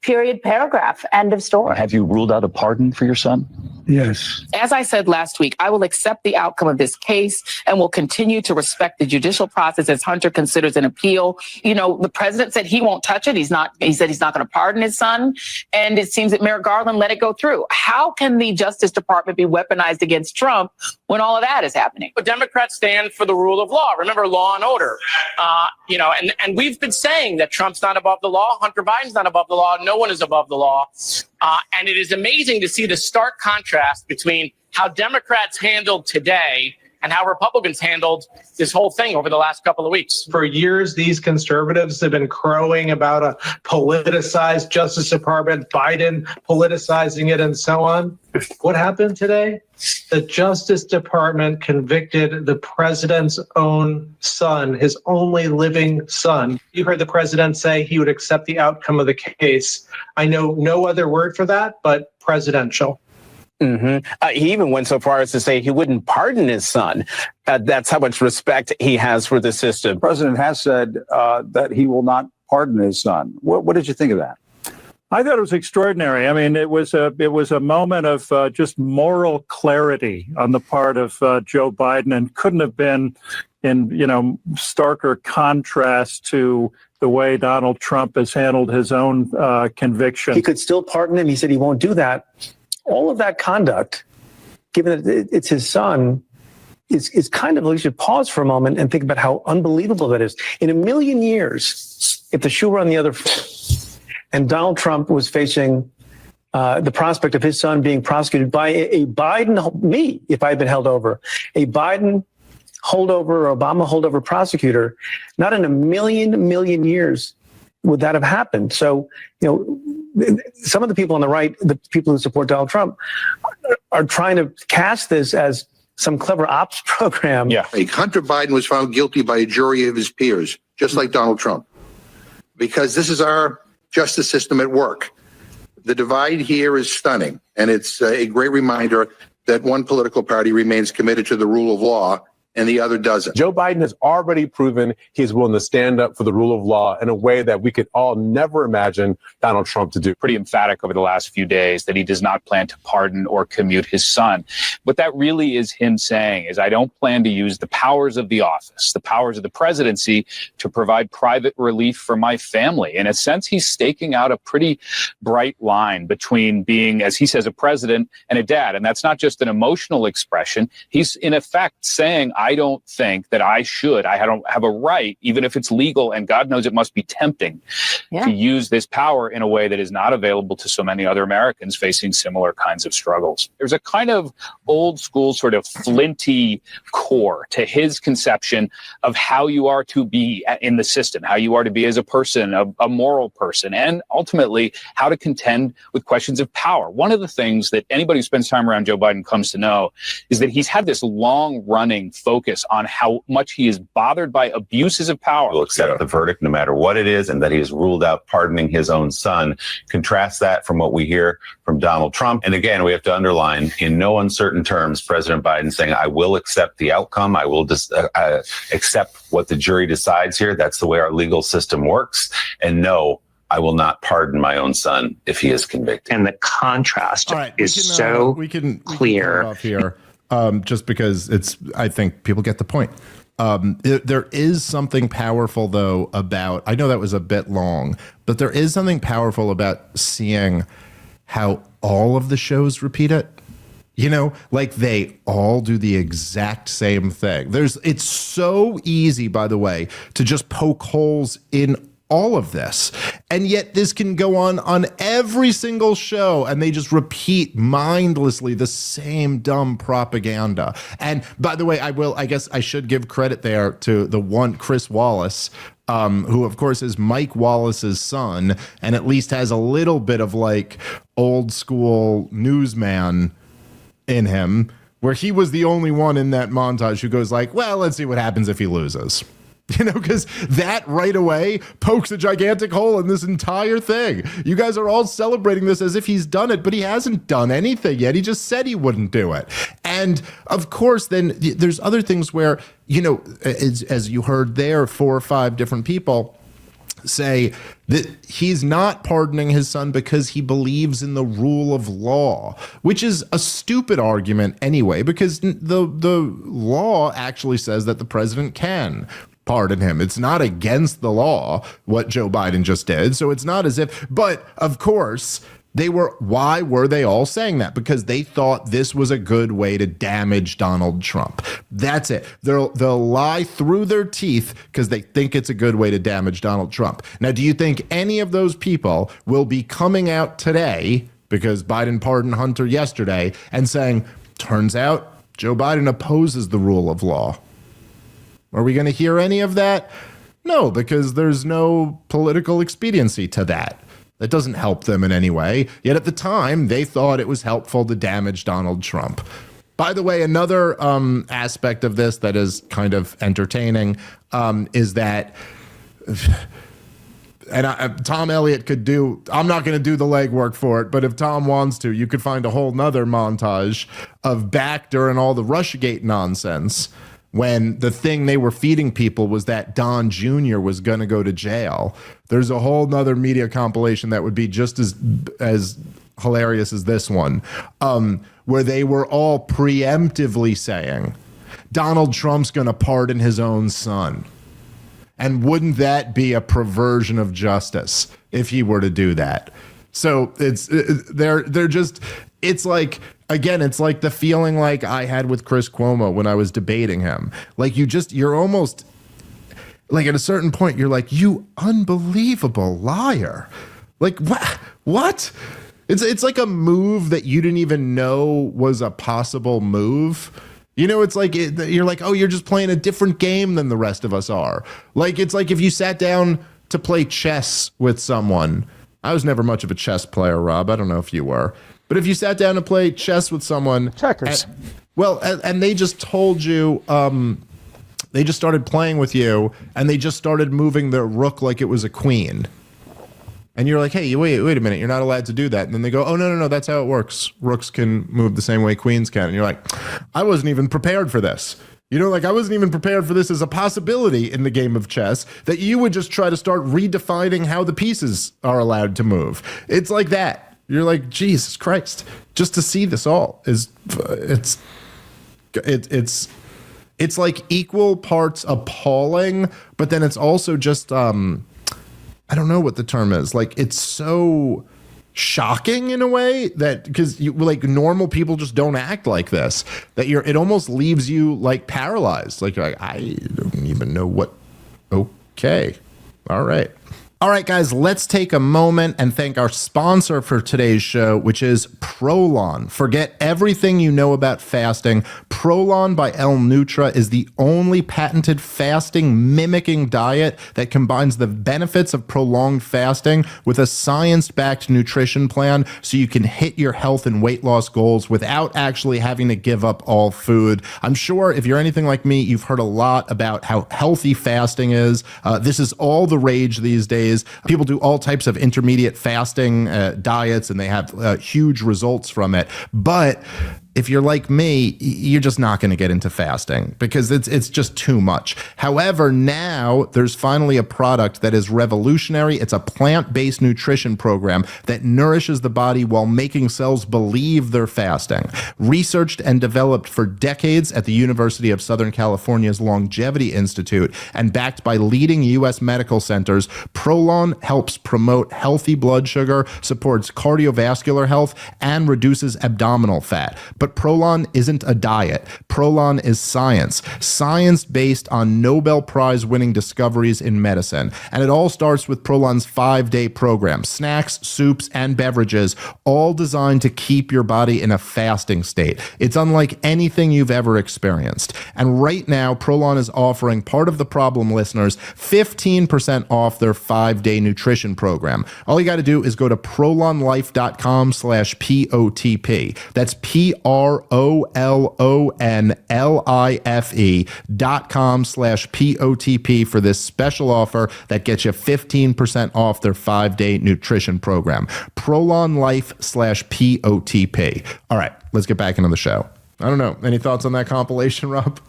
Period, paragraph, end of story. Have you ruled out a pardon for your son? Yes. As I said last week, I will accept the outcome of this case and will continue to respect the judicial process as Hunter considers an appeal. The president said he won't touch it. He said he's not going to pardon his son. And it seems that Merrick Garland let it go through. How can the Justice Department be weaponized against Trump when all of that is happening? But Democrats stand for the rule of law. Remember, law and order. And we've been saying that Trump's not above the law. Hunter Biden's not above the law. No one is above the law. And it is amazing to see the stark contrast between how Democrats handled today and how Republicans handled this whole thing over the last couple of weeks. For years, these conservatives have been crowing about a politicized Justice Department, Biden politicizing it, and so on. What happened today? The Justice Department convicted the president's own son, his only living son. You heard the president say he would accept the outcome of the case. I know no other word for that, but presidential. He even went so far as to say he wouldn't pardon his son. That's how much respect he has for the system. The president has said that he will not pardon his son. What did you think of that? I thought it was extraordinary. I mean, it was a moment of just moral clarity on the part of Joe Biden, and couldn't have been in starker contrast to the way Donald Trump has handled his own conviction. He could still pardon him. He said he won't do that. All of that conduct, given that it's his son, is kind of, we should pause for a moment and think about how unbelievable that is. In a million years, if the shoe were on the other foot and Donald Trump was facing the prospect of his son being prosecuted by a Biden, me, if I had been held over, a Biden holdover or Obama holdover prosecutor, not in a million years would that have happened. So, some of the people on the right, the people who support Donald Trump, are trying to cast this as some clever ops program. Yeah. Hunter Biden was found guilty by a jury of his peers, just like Donald Trump, because this is our justice system at work. The divide here is stunning, and it's a great reminder that one political party remains committed to the rule of law and the other doesn't. Joe Biden has already proven he's willing to stand up for the rule of law in a way that we could all never imagine Donald Trump to do. Pretty emphatic over the last few days that he does not plan to pardon or commute his son. What that really is him saying is, I don't plan to use the powers of the office, the powers of the presidency, to provide private relief for my family. In a sense, he's staking out a pretty bright line between being, as he says, a president and a dad. And that's not just an emotional expression. He's in effect saying, I don't think that I don't have a right, even if it's legal, and God knows it must be tempting, to use this power in a way that is not available to so many other Americans facing similar kinds of struggles. There's a kind of old school sort of flinty core to his conception of how you are to be in the system, how you are to be as a person, a moral person, and ultimately how to contend with questions of power. One of the things that anybody who spends time around Joe Biden comes to know is that he's had this long-running focus on how much he is bothered by abuses of power. Will accept the verdict no matter what it is, and that he has ruled out pardoning his own son. Contrast that from what we hear from Donald Trump. And again, we have to underline, in no uncertain terms, President Biden saying, I will accept the outcome. I will accept what the jury decides here. That's the way our legal system works. And no, I will not pardon my own son if he is convicted. And the contrast is so clear. Off here. Just because I think people get the point. There is something powerful, though, about, I know that was a bit long, but there is something powerful about seeing how all of the shows repeat it. Like they all do the exact same thing. It's so easy, by the way, to just poke holes in all of this. And yet this can go on every single show, and they just repeat mindlessly the same dumb propaganda. And by the way, I guess I should give credit there to the one Chris Wallace, who of course is Mike Wallace's son, and at least has a little bit of like old school newsman in him, where he was the only one in that montage who goes like, well, let's see what happens if he loses. Because that right away pokes a gigantic hole in this entire thing. You guys are all celebrating this as if he's done it, but he hasn't done anything yet. He just said he wouldn't do it. And of course, then there's other things where, as you heard there, 4 or 5 different people say that he's not pardoning his son because he believes in the rule of law, which is a stupid argument anyway, because the law actually says that the president can pardon him. It's not against the law, what Joe Biden just did. So it's not as if, but of course, why were they all saying that? Because they thought this was a good way to damage Donald Trump. That's it. They'll lie through their teeth because they think it's a good way to damage Donald Trump. Now, do you think any of those people will be coming out today, because Biden pardoned Hunter yesterday, and saying, turns out Joe Biden opposes the rule of law? Are we going to hear any of that? No, because there's no political expediency to that. That doesn't help them in any way. Yet at the time, they thought it was helpful to damage Donald Trump. By the way, another aspect of this that is kind of entertaining is that, and Tom Elliott could do, I'm not going to do the legwork for it, but if Tom wants to, you could find a whole nother montage of back during all the Russiagate nonsense, when the thing they were feeding people was that Don Jr. was going to go to jail. There's a whole nother media compilation that would be just as hilarious as this one, where they were all preemptively saying, Donald Trump's going to pardon his own son. And wouldn't that be a perversion of justice if he were to do that? So they're just, it's like, again, it's like the feeling like I had with Chris Cuomo when I was debating him. Like you're almost like at a certain point, you're like, you unbelievable liar. Like what? It's like a move that you didn't even know was a possible move. You know, it's like you're like, oh, you're just playing a different game than the rest of us are. Like, it's like if you sat down to play chess with someone. I was never much of a chess player, Rob. I don't know if you were. But if you sat down to play chess with someone. Checkers. And they just told you, they just started playing with you and they just started moving the rook like it was a queen. And you're like, hey, wait a minute, you're not allowed to do that. And then they go, oh, no, that's how it works. Rooks can move the same way queens can. And you're like, I wasn't even prepared for this. You know, like I wasn't even prepared for this as a possibility in the game of chess, that you would just try to start redefining how the pieces are allowed to move. It's like that. You're like, Jesus Christ, just to see this all is, it's like equal parts appalling, but then it's also just, I don't know what the term is. Like, it's so shocking in a way that, because you like normal people just don't act like this, that it almost leaves you like paralyzed. Like, I don't even know what. Okay. All right, guys, let's take a moment and thank our sponsor for today's show, which is ProLon. Forget everything you know about fasting. ProLon by El Nutra is the only patented fasting mimicking diet that combines the benefits of prolonged fasting with a science-backed nutrition plan so you can hit your health and weight loss goals without actually having to give up all food. I'm sure if you're anything like me, you've heard a lot about how healthy fasting is. This is all the rage these days. People do all types of intermediate fasting diets and they have huge results from it. But if you're like me, you're just not going to get into fasting because it's just too much. However, now there's finally a product that is revolutionary. It's a plant-based nutrition program that nourishes the body while making cells believe they're fasting. Researched and developed for decades at the University of Southern California's Longevity Institute and backed by leading U.S. medical centers, ProLon helps promote healthy blood sugar, supports cardiovascular health, and reduces abdominal fat. But ProLon isn't a diet. ProLon is science. Science based on Nobel Prize winning discoveries in medicine. And it all starts with ProLon's 5-day program. Snacks, soups, and beverages, all designed to keep your body in a fasting state. It's unlike anything you've ever experienced. And right now, ProLon is offering Part of the Problem listeners 15% off their 5-day nutrition program. All you got to do is go to prolonlife.com/POTP. That's PROLONLIFE.com/POTP for this special offer that gets you 15% off their 5-day nutrition program. ProlonLife/POTP. All right, let's get back into the show. I don't know. Any thoughts on that compilation, Rob?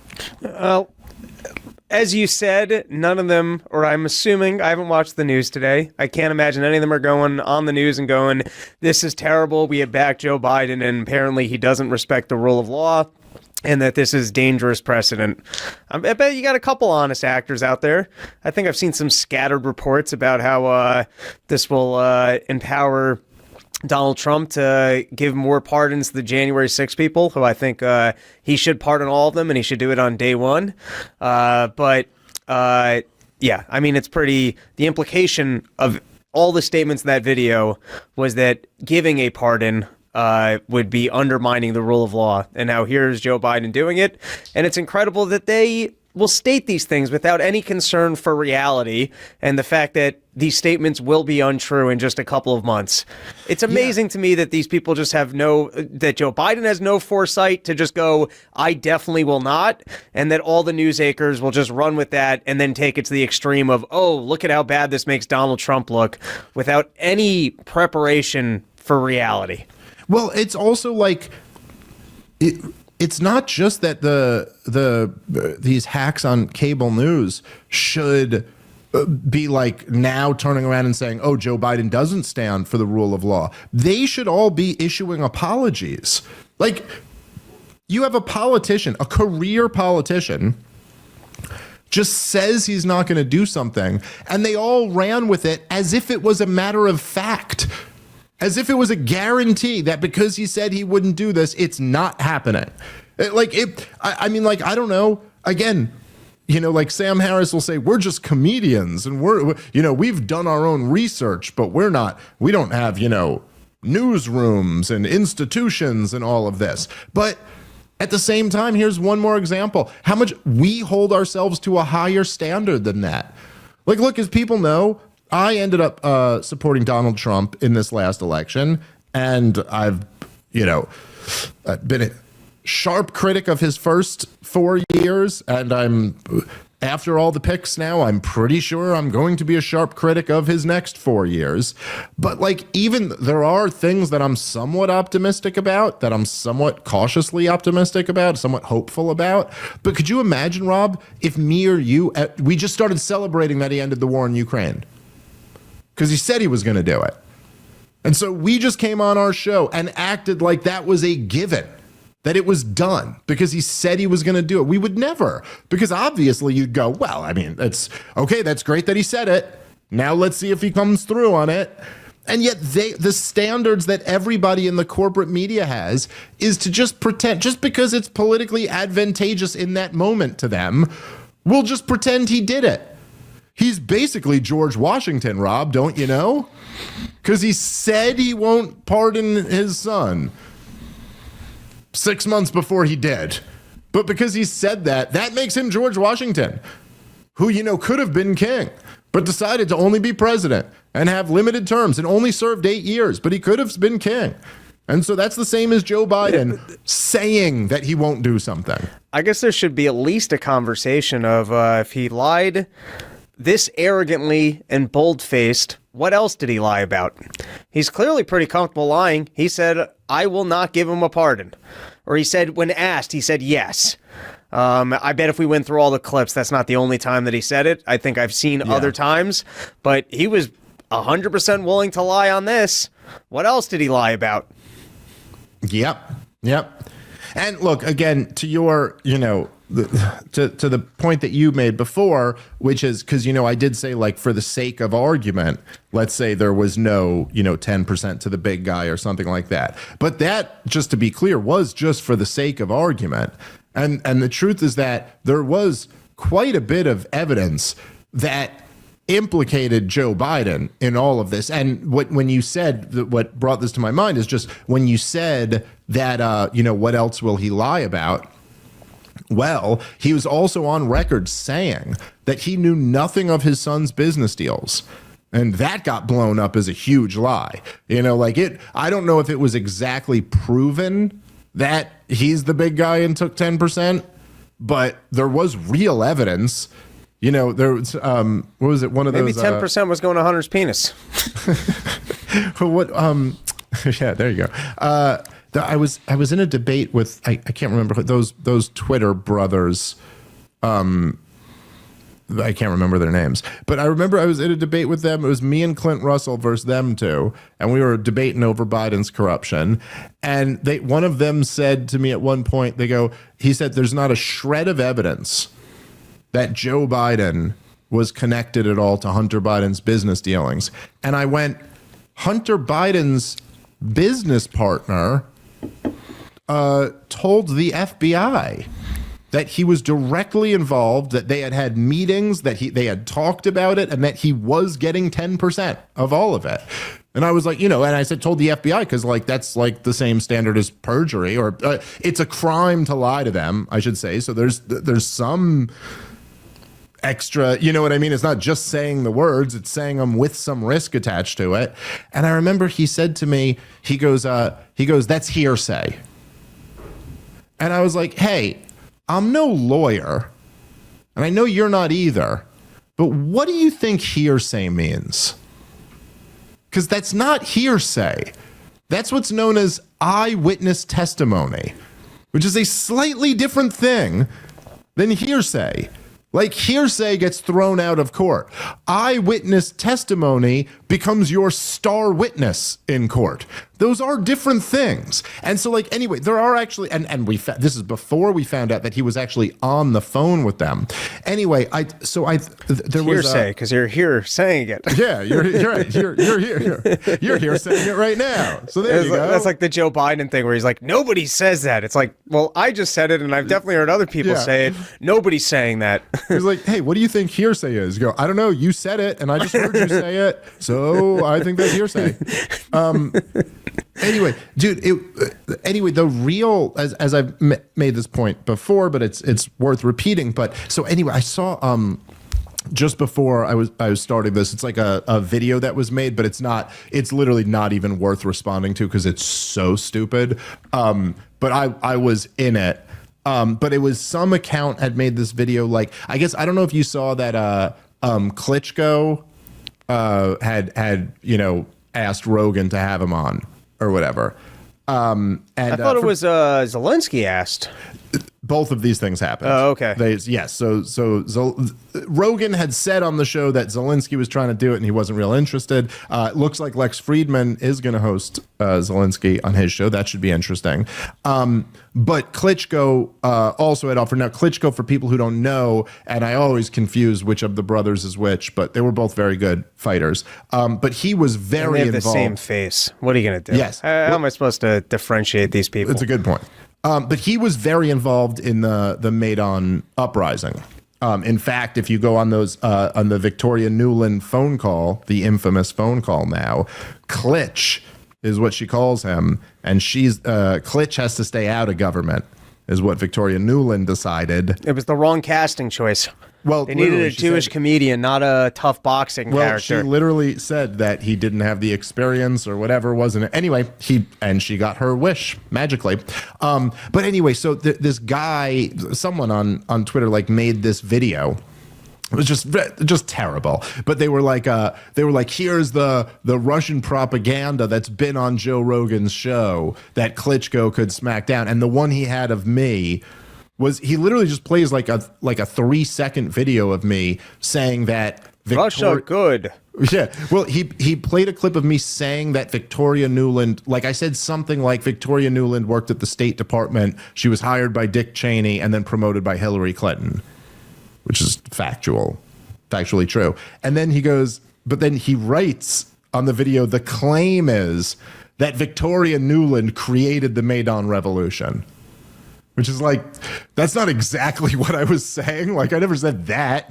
As you said, none of them, or I'm assuming, I haven't watched the news today. I can't imagine any of them are going on the news and going, this is terrible. We have backed Joe Biden and apparently he doesn't respect the rule of law and that this is dangerous precedent. I bet you got a couple honest actors out there. I think I've seen some scattered reports about how this will empower Donald Trump to give more pardons to the January 6 people, who I think he should pardon all of them and he should do it on day one. Yeah, I mean, it's pretty, the implication of all the statements in that video was that giving a pardon would be undermining the rule of law. And now here's Joe Biden doing it. And it's incredible that they will state these things without any concern for reality and the fact that these statements will be untrue in just a couple of months. It's amazing to me that these people just have that Joe Biden has no foresight to just go, I definitely will not, and that all the news anchors will just run with that and then take it to the extreme of, oh, look at how bad this makes Donald Trump look, without any preparation for reality. Well, it's also like it's not just that these hacks on cable news should be like now turning around and saying, oh, Joe Biden doesn't stand for the rule of law. They should all be issuing apologies. Like, you have a politician, a career politician, just says he's not going to do something, and they all ran with it as if it was a matter of fact, as if it was a guarantee that because he said he wouldn't do this, it's not happening. I mean, I don't know. Again, like Sam Harris will say, we're just comedians and we've done our own research, but we don't have, newsrooms and institutions and all of this. But at the same time, here's one more example. How much we hold ourselves to a higher standard than that. Look, as people know, I ended up supporting Donald Trump in this last election, and I've, been a sharp critic of his first 4 years, and after all the picks now, I'm pretty sure I'm going to be a sharp critic of his next 4 years. But even there are things that I'm somewhat optimistic about, that I'm somewhat cautiously optimistic about, somewhat hopeful about. But could you imagine, Rob, if me or you, we just started celebrating that he ended the war in Ukraine? Because he said he was going to do it. And so we just came on our show and acted like that was a given, that it was done because he said he was going to do it. We would never, because obviously you'd go, well, I mean, it's okay. That's great that he said it. Now let's see if he comes through on it. And yet the standards that everybody in the corporate media has is to just pretend, just because it's politically advantageous in that moment to them, we'll just pretend he did it. He's basically George Washington, Rob, don't you know? Because he said he won't pardon his son 6 months before he did. But because he said that makes him George Washington, who, could have been king, but decided to only be president and have limited terms and only served 8 years, but he could have been king. And so that's the same as Joe Biden saying that he won't do something. I guess there should be at least a conversation of if he lied this arrogantly and bold-faced, what else did he lie about? He's clearly pretty comfortable lying. He said, I will not give him a pardon. Or he said, when asked, he said yes. I bet if we went through all the clips, that's not the only time that he said it. I think I've seen other times, but he was 100% willing to lie on this. What else did he lie about? Yep. And look, again, to your, to the point that you made before, which is because, I did say, for the sake of argument, let's say there was no, 10% to the big guy or something like that. But that, just to be clear, was just for the sake of argument. And the truth is that there was quite a bit of evidence that implicated Joe Biden in all of this. And when you said what brought this to my mind is just when you said that, what else will he lie about? Well, he was also on record saying that he knew nothing of his son's business deals. And that got blown up as a huge lie. I don't know if it was exactly proven that he's the big guy and took 10%, but there was real evidence. There was, what was it? One of Maybe those. Maybe 10% was going to Hunter's penis. What? Yeah, there you go. I was in a debate with I can't remember those Twitter brothers. I can't remember their names, but I remember I was in a debate with them. It was me and Clint Russell versus them two, and we were debating over Biden's corruption. And one of them said to me at one point, he said, "There's not a shred of evidence that Joe Biden was connected at all to Hunter Biden's business dealings." And I went, Hunter Biden's business partner told the FBI that he was directly involved, that they had meetings, that they had talked about it, and that he was getting 10% of all of it. And I was like, and I said, told the FBI, because that's the same standard as perjury, or it's a crime to lie to them, I should say. So there's some extra, you know what I mean? It's not just saying the words, it's saying them with some risk attached to it. And I remember he said to me, he goes, that's hearsay. And I was like, hey, I'm no lawyer, and I know you're not either, but what do you think hearsay means? Because that's not hearsay. That's what's known as eyewitness testimony, which is a slightly different thing than hearsay. Hearsay gets thrown out of court. Eyewitness testimony becomes your star witness in court. Those are different things. And so like, anyway, there are actually, and this is before we found out that he was actually on the phone with them. Anyway, there was hearsay, because you're here saying it. Yeah, you're right. You're here saying it right now. So there you go. That's like the Joe Biden thing where he's like, nobody says that. It's like, well, I just said it, and I've definitely heard other people say it. Nobody's saying that. He's like, hey, what do you think hearsay is? You go, I don't know. You said it, and I just heard you say it, so I think that's hearsay. Anyway, dude. The real, as I've made this point before, but it's worth repeating. But so anyway, I saw just before I was starting this, it's like a video that was made, but it's literally not even worth responding to because it's so stupid. But I was in it. But it was some account had made this video. Like, I guess, I don't know if you saw that Klitschko had asked Rogan to have him on or whatever. And I thought it was Zelensky asked. Both of these things happened. Oh, okay. So Rogan had said on the show that Zelensky was trying to do it and he wasn't real interested. It looks like Lex Friedman is going to host Zelensky on his show. That should be interesting. But Klitschko also had offered. Now, Klitschko, for people who don't know, and I always confuse which of the brothers is which, but they were both very good fighters. But he was very they have involved. the same face. What are you going to do? Yes. How am I supposed to differentiate these people? It's a good point. But he was very involved in the Maidan uprising. In fact, if you go on on the Victoria Nuland phone call, the infamous phone call now, Klitsch is what she calls him, and Klitsch has to stay out of government, is what Victoria Nuland decided. It was the wrong casting choice. Well, they needed a Jewish comedian, not a tough boxing character. She literally said that he didn't have the experience or whatever, wasn't it? Anyway, she got her wish magically. But anyway, so this guy, someone on Twitter, like made this video. It was just terrible. But they were like, here's the Russian propaganda that's been on Joe Rogan's show that Klitschko could smack down, and the one he had of me was he literally just plays like a 3-second video of me saying that Russia good. Yeah. Well, he played a clip of me saying that Victoria Nuland, like I said something like Victoria Nuland worked at the State Department. She was hired by Dick Cheney and then promoted by Hillary Clinton, which is factually true. And then he goes, but then he writes on the video, the claim is that Victoria Nuland created the Maidan Revolution. Which is like, that's not exactly what I was saying. Like, I never said that,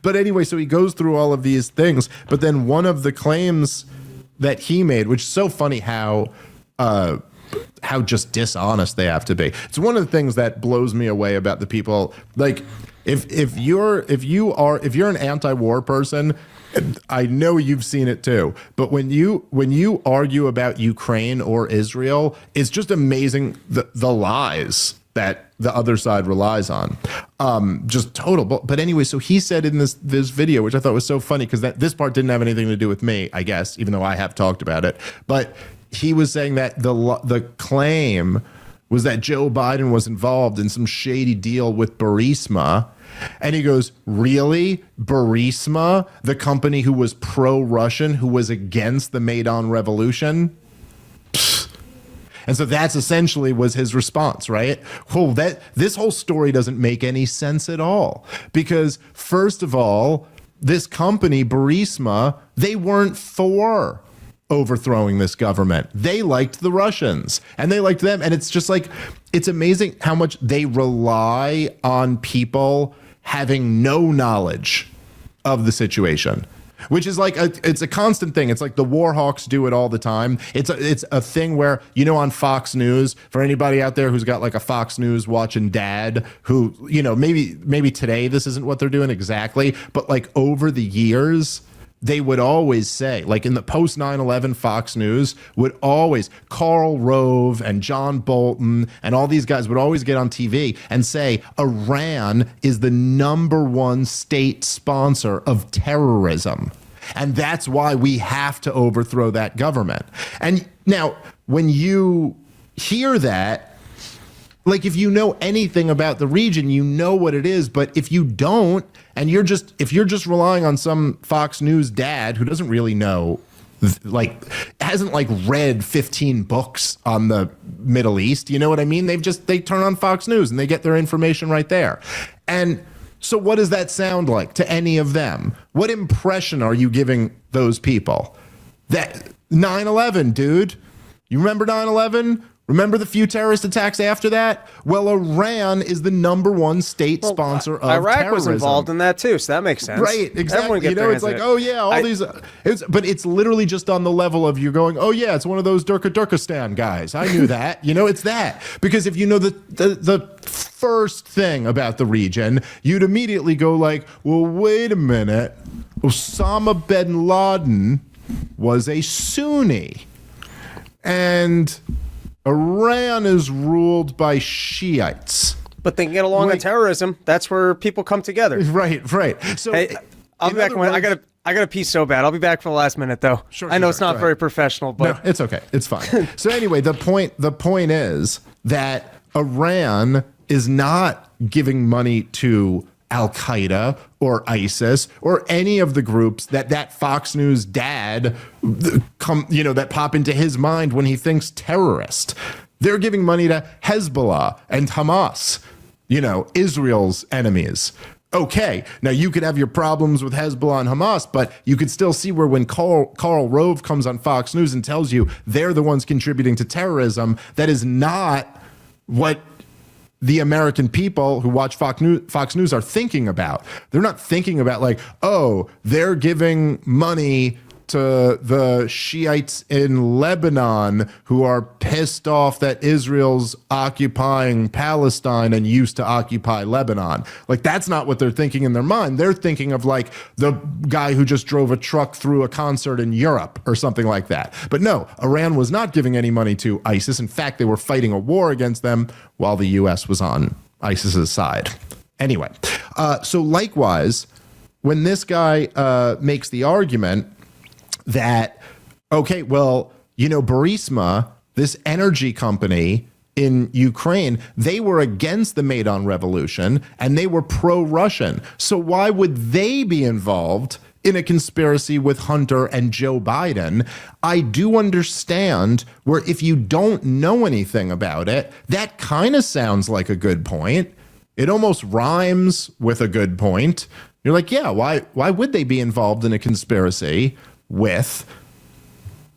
But anyway, so he goes through all of these things. But then one of the claims that he made, which is so funny how just dishonest they have to be. It's one of the things that blows me away about the people. Like, if you're an anti-war person, I know you've seen it too, but when you argue about Ukraine or Israel, it's just amazing the lies that the other side relies on. Just total. But anyway, so he said in this video, which I thought was so funny because this part didn't have anything to do with me, I guess, even though I have talked about it. But he was saying that the claim was that Joe Biden was involved in some shady deal with Barisma. And he goes, really? Barisma, the company who was pro-Russian, who was against the Maidan Revolution? Pfft. And so that's essentially was his response, right? Well, this whole story doesn't make any sense at all. Because first of all, this company, Barisma, they weren't for overthrowing this government. They liked the Russians and they liked them. And it's just like, it's amazing how much they rely on people having no knowledge of the situation, which is like it's a constant thing. It's like the war hawks do it all the time. It's a thing where, on Fox News, for anybody out there who's got like a Fox News watching dad who, maybe today this isn't what they're doing exactly, but like over the years, they would always say, like in the post 9/11 Fox News would always, Karl Rove and John Bolton and all these guys would always get on TV and say Iran is the #1 state sponsor of terrorism. And that's why we have to overthrow that government. And now when you hear that, like if you know anything about the region, you know what it is. But if you don't, and if you're just relying on some Fox News dad who doesn't really know hasn't read 15 books on the Middle East. You know what I mean? They turn on Fox News and they get their information right there. And so what does that sound like to any of them? What impression are you giving those people? That 9/11, dude. You remember 9/11? Remember the few terrorist attacks after that? Well, Iran is the #1 state sponsor of Iraq terrorism. was involved in that too, so that makes sense. Right, exactly. It's like, oh yeah, all these. But it's literally just on the level of you're going, oh yeah, it's one of those Turkestan guys. I knew that. It's that. Because if you know the first thing about the region, you'd immediately go like, well, wait a minute, Osama bin Laden was a Sunni, and Iran is ruled by Shiites. But they can get along on terrorism. That's where people come together. Right. So hey, I'll be back. I got a pee so bad. I'll be back for the last minute, though. I know it's not very professional, but no, it's okay. It's fine. So anyway, the point is that Iran is not giving money to Al-Qaeda or ISIS or any of the groups that Fox News dad that pop into his mind when he thinks terrorist. They're giving money to Hezbollah and Hamas, Israel's enemies. Okay, now you could have your problems with Hezbollah and Hamas, but you could still see where when Karl Rove comes on Fox News and tells you they're the ones contributing to terrorism, that is not what the American people who watch Fox News are thinking about. They're not thinking about they're giving money to the Shiites in Lebanon who are pissed off that Israel's occupying Palestine and used to occupy Lebanon. That's not what they're thinking in their mind. They're thinking of the guy who just drove a truck through a concert in Europe or something like that. But no, Iran was not giving any money to ISIS. In fact, they were fighting a war against them while the U.S. was on ISIS's side. Anyway, so likewise, when this guy makes the argument that, okay, well, Barisma, this energy company in Ukraine, they were against the Maidan Revolution and they were pro-Russian. So why would they be involved in a conspiracy with Hunter and Joe Biden? I do understand where if you don't know anything about it, that kind of sounds like a good point. It almost rhymes with a good point. You're like, yeah, why would they be involved in a conspiracy with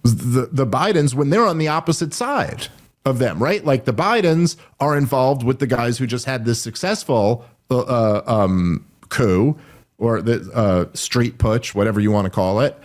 the Bidens when they're on the opposite side of them, right? The Bidens are involved with the guys who just had this successful coup or the street putsch, whatever you want to call it.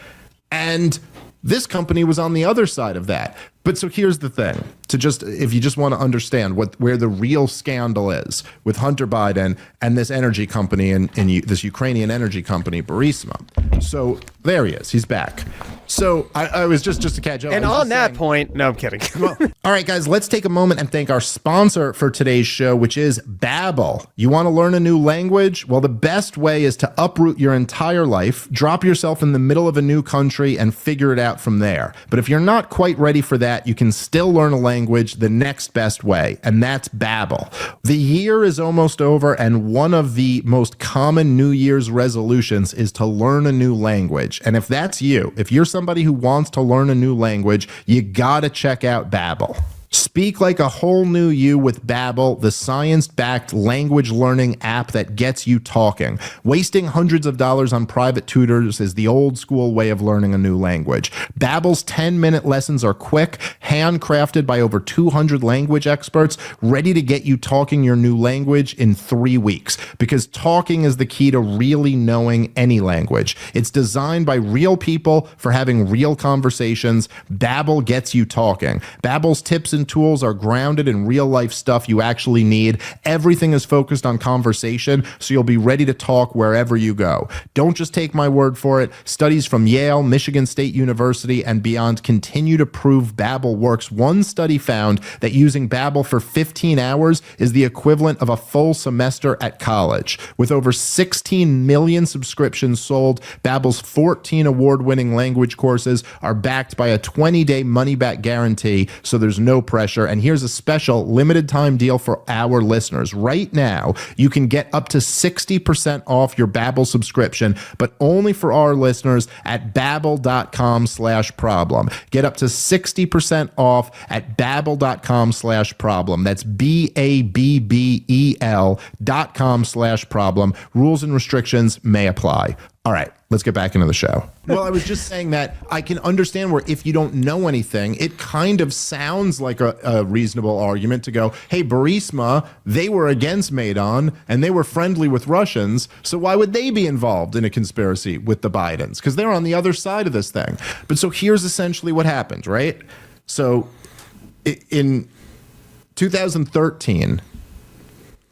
And this company was on the other side of that. But so here's the thing, if you just want to understand where the real scandal is with Hunter Biden and this energy company and this Ukrainian energy company, Barisma. So there he is. He's back. So I was just to catch up. And on that point, no, I'm kidding. All right, guys, let's take a moment and thank our sponsor for today's show, which is Babbel. You want to learn a new language? Well, the best way is to uproot your entire life, drop yourself in the middle of a new country and figure it out from there. But if you're not quite ready for that, you can still learn a language the next best way, and that's Babbel. The year is almost over, and one of the most common New Year's resolutions is to learn a new language. And if that's you, if you're somebody who wants to learn a new language, you gotta check out Babbel. Speak like a whole new you with Babbel, the science-backed language learning app that gets you talking. Wasting hundreds of dollars on private tutors is the old school way of learning a new language. Babbel's 10-minute lessons are quick, handcrafted by over 200 language experts, ready to get you talking your new language in 3 weeks. Because talking is the key to really knowing any language. It's designed by real people for having real conversations. Babbel gets you talking. Babbel's tips and tools are grounded in real life stuff you actually need. Everything is focused on conversation, so you'll be ready to talk wherever you go. Don't just take my word for it. Studies from Yale, Michigan State University, and beyond continue to prove Babbel works. One study found that using Babbel for 15 hours is the equivalent of a full semester at college. With over 16 million subscriptions sold, Babbel's 14 award-winning language courses are backed by a 20-day money-back guarantee, so there's no pressure pressure. And here's a special limited time deal for our listeners. Right now, you can get up to 60% off your Babbel subscription, but only for our listeners at babbel.com/problem. Get up to 60% off at babbel.com/problem. That's BABBEL.com/problem. Rules and restrictions may apply. All right, let's get back into the show. Well, I was just saying that I can understand where if you don't know anything, it kind of sounds like a reasonable argument to go, hey, Barisma, they were against Maidan and they were friendly with Russians, so why would they be involved in a conspiracy with the Bidens? Because they're on the other side of this thing. But so here's essentially what happened, right? So in 2013,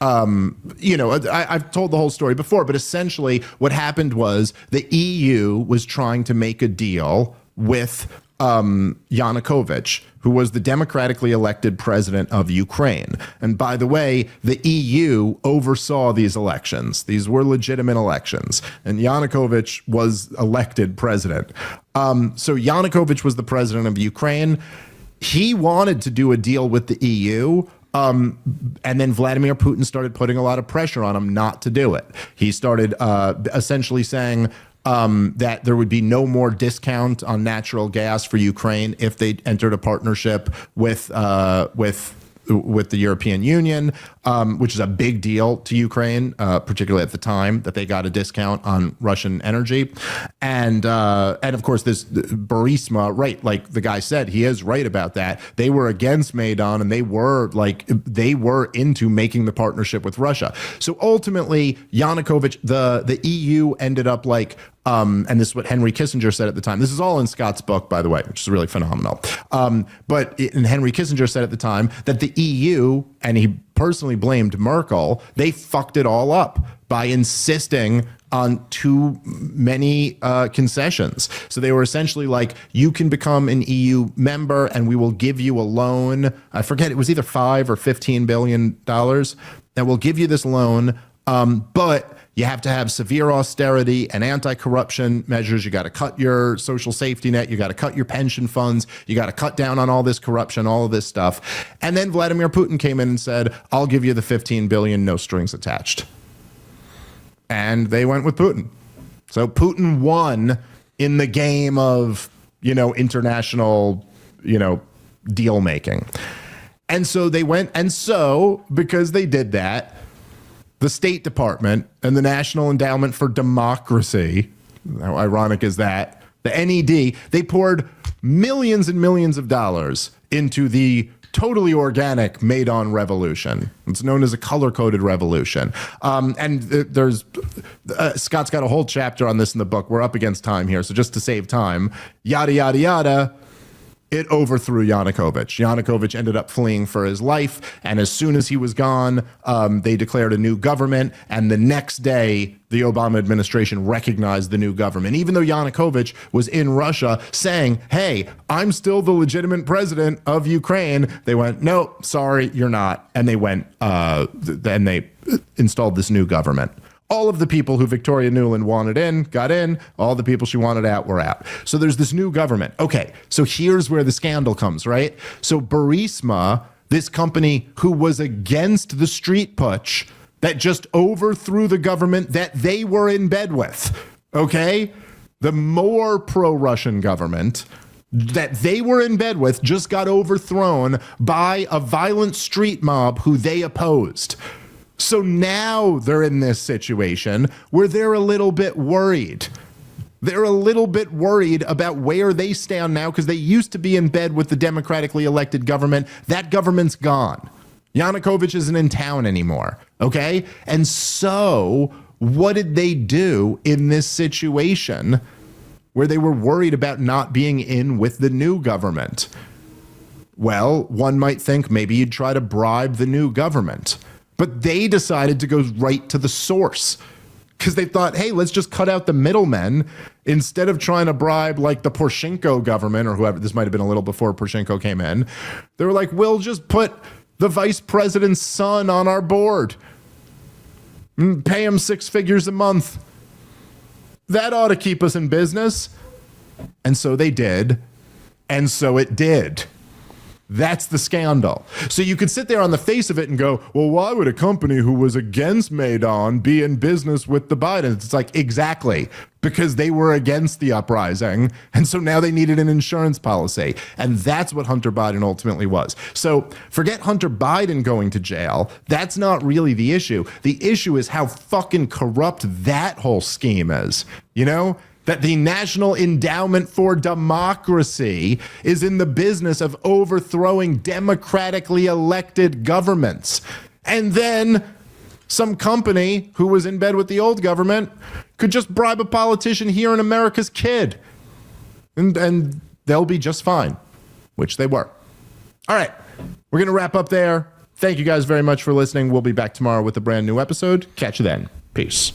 I've told the whole story before, but essentially what happened was the EU was trying to make a deal with Yanukovych, who was the democratically elected president of Ukraine. And by the way, the EU oversaw these elections. These were legitimate elections, and Yanukovych was elected president. So Yanukovych was the president of Ukraine. He wanted to do a deal with the EU. And then Vladimir Putin started putting a lot of pressure on him not to do it. He started essentially saying that there would be no more discount on natural gas for Ukraine if they entered a partnership with the European Union, which is a big deal to Ukraine, particularly at the time that they got a discount on Russian energy. And of course, this Barisma, right, like the guy said, he is right about that. They were against Maidan and they were into making the partnership with Russia. So ultimately, Yanukovych, the EU ended up and this is what Henry Kissinger said at the time. This is all in Scott's book, by the way, which is really phenomenal. But Henry Kissinger said at the time that the EU, and he personally blamed Merkel, they fucked it all up by insisting on too many concessions. So they were essentially like, you can become an EU member and we will give you a loan. I forget, it was either $5 or $15 billion. And we'll give you this loan, but you have to have severe austerity and anti-corruption measures. You got to cut your social safety net. You got to cut your pension funds. You got to cut down on all this corruption, all of this stuff. And then Vladimir Putin came in and said, I'll give you the 15 billion, no strings attached. And they went with Putin. So Putin won in the game of, international, deal making. And so they went. And so because they did that, the State Department and the National Endowment for Democracy, how ironic is that, the NED, they poured millions and millions of dollars into the totally organic Maidan revolution. It's known as a color-coded revolution. And there's Scott's got a whole chapter on this in the book. We're up against time here, so just to save time, yada, yada, yada, it overthrew Yanukovych. Yanukovych ended up fleeing for his life, and as soon as he was gone, they declared a new government, and the next day, the Obama administration recognized the new government. Even though Yanukovych was in Russia saying, hey, I'm still the legitimate president of Ukraine, they went, no, sorry, you're not. And they went, then they installed this new government. All of the people who Victoria Nuland wanted in got in. All the people she wanted out were out. So there's this new government. Okay, so here's where the scandal comes, right? So Barisma, this company who was against the street putsch that just overthrew the government that they were in bed with, okay? The more pro-Russian government that they were in bed with just got overthrown by a violent street mob who they opposed. So now they're in this situation where they're a little bit worried. They're a little bit worried about where they stand now because they used to be in bed with the democratically elected government. That government's gone. Yanukovych isn't in town anymore, okay? And so what did they do in this situation where they were worried about not being in with the new government? Well, one might think maybe you'd try to bribe the new government. But they decided to go right to the source because they thought, hey, let's just cut out the middlemen instead of trying to bribe like the Poroshenko government or whoever. This might have been a little before Poroshenko came in. They were like, we'll just put the vice president's son on our board and pay him 6 figures a month. That ought to keep us in business. And so they did. And so it did. That's the scandal. So you could sit there on the face of it and go, well, why would a company who was against Maidan be in business with the Bidens? It's like, exactly, because they were against the uprising. And so now they needed an insurance policy. And that's what Hunter Biden ultimately was. So forget Hunter Biden going to jail. That's not really the issue. The issue is how fucking corrupt that whole scheme is. You know? That the National Endowment for Democracy is in the business of overthrowing democratically elected governments. And then some company who was in bed with the old government could just bribe a politician here in America's kid. And they'll be just fine, which they were. All right, we're going to wrap up there. Thank you guys very much for listening. We'll be back tomorrow with a brand new episode. Catch you then. Peace.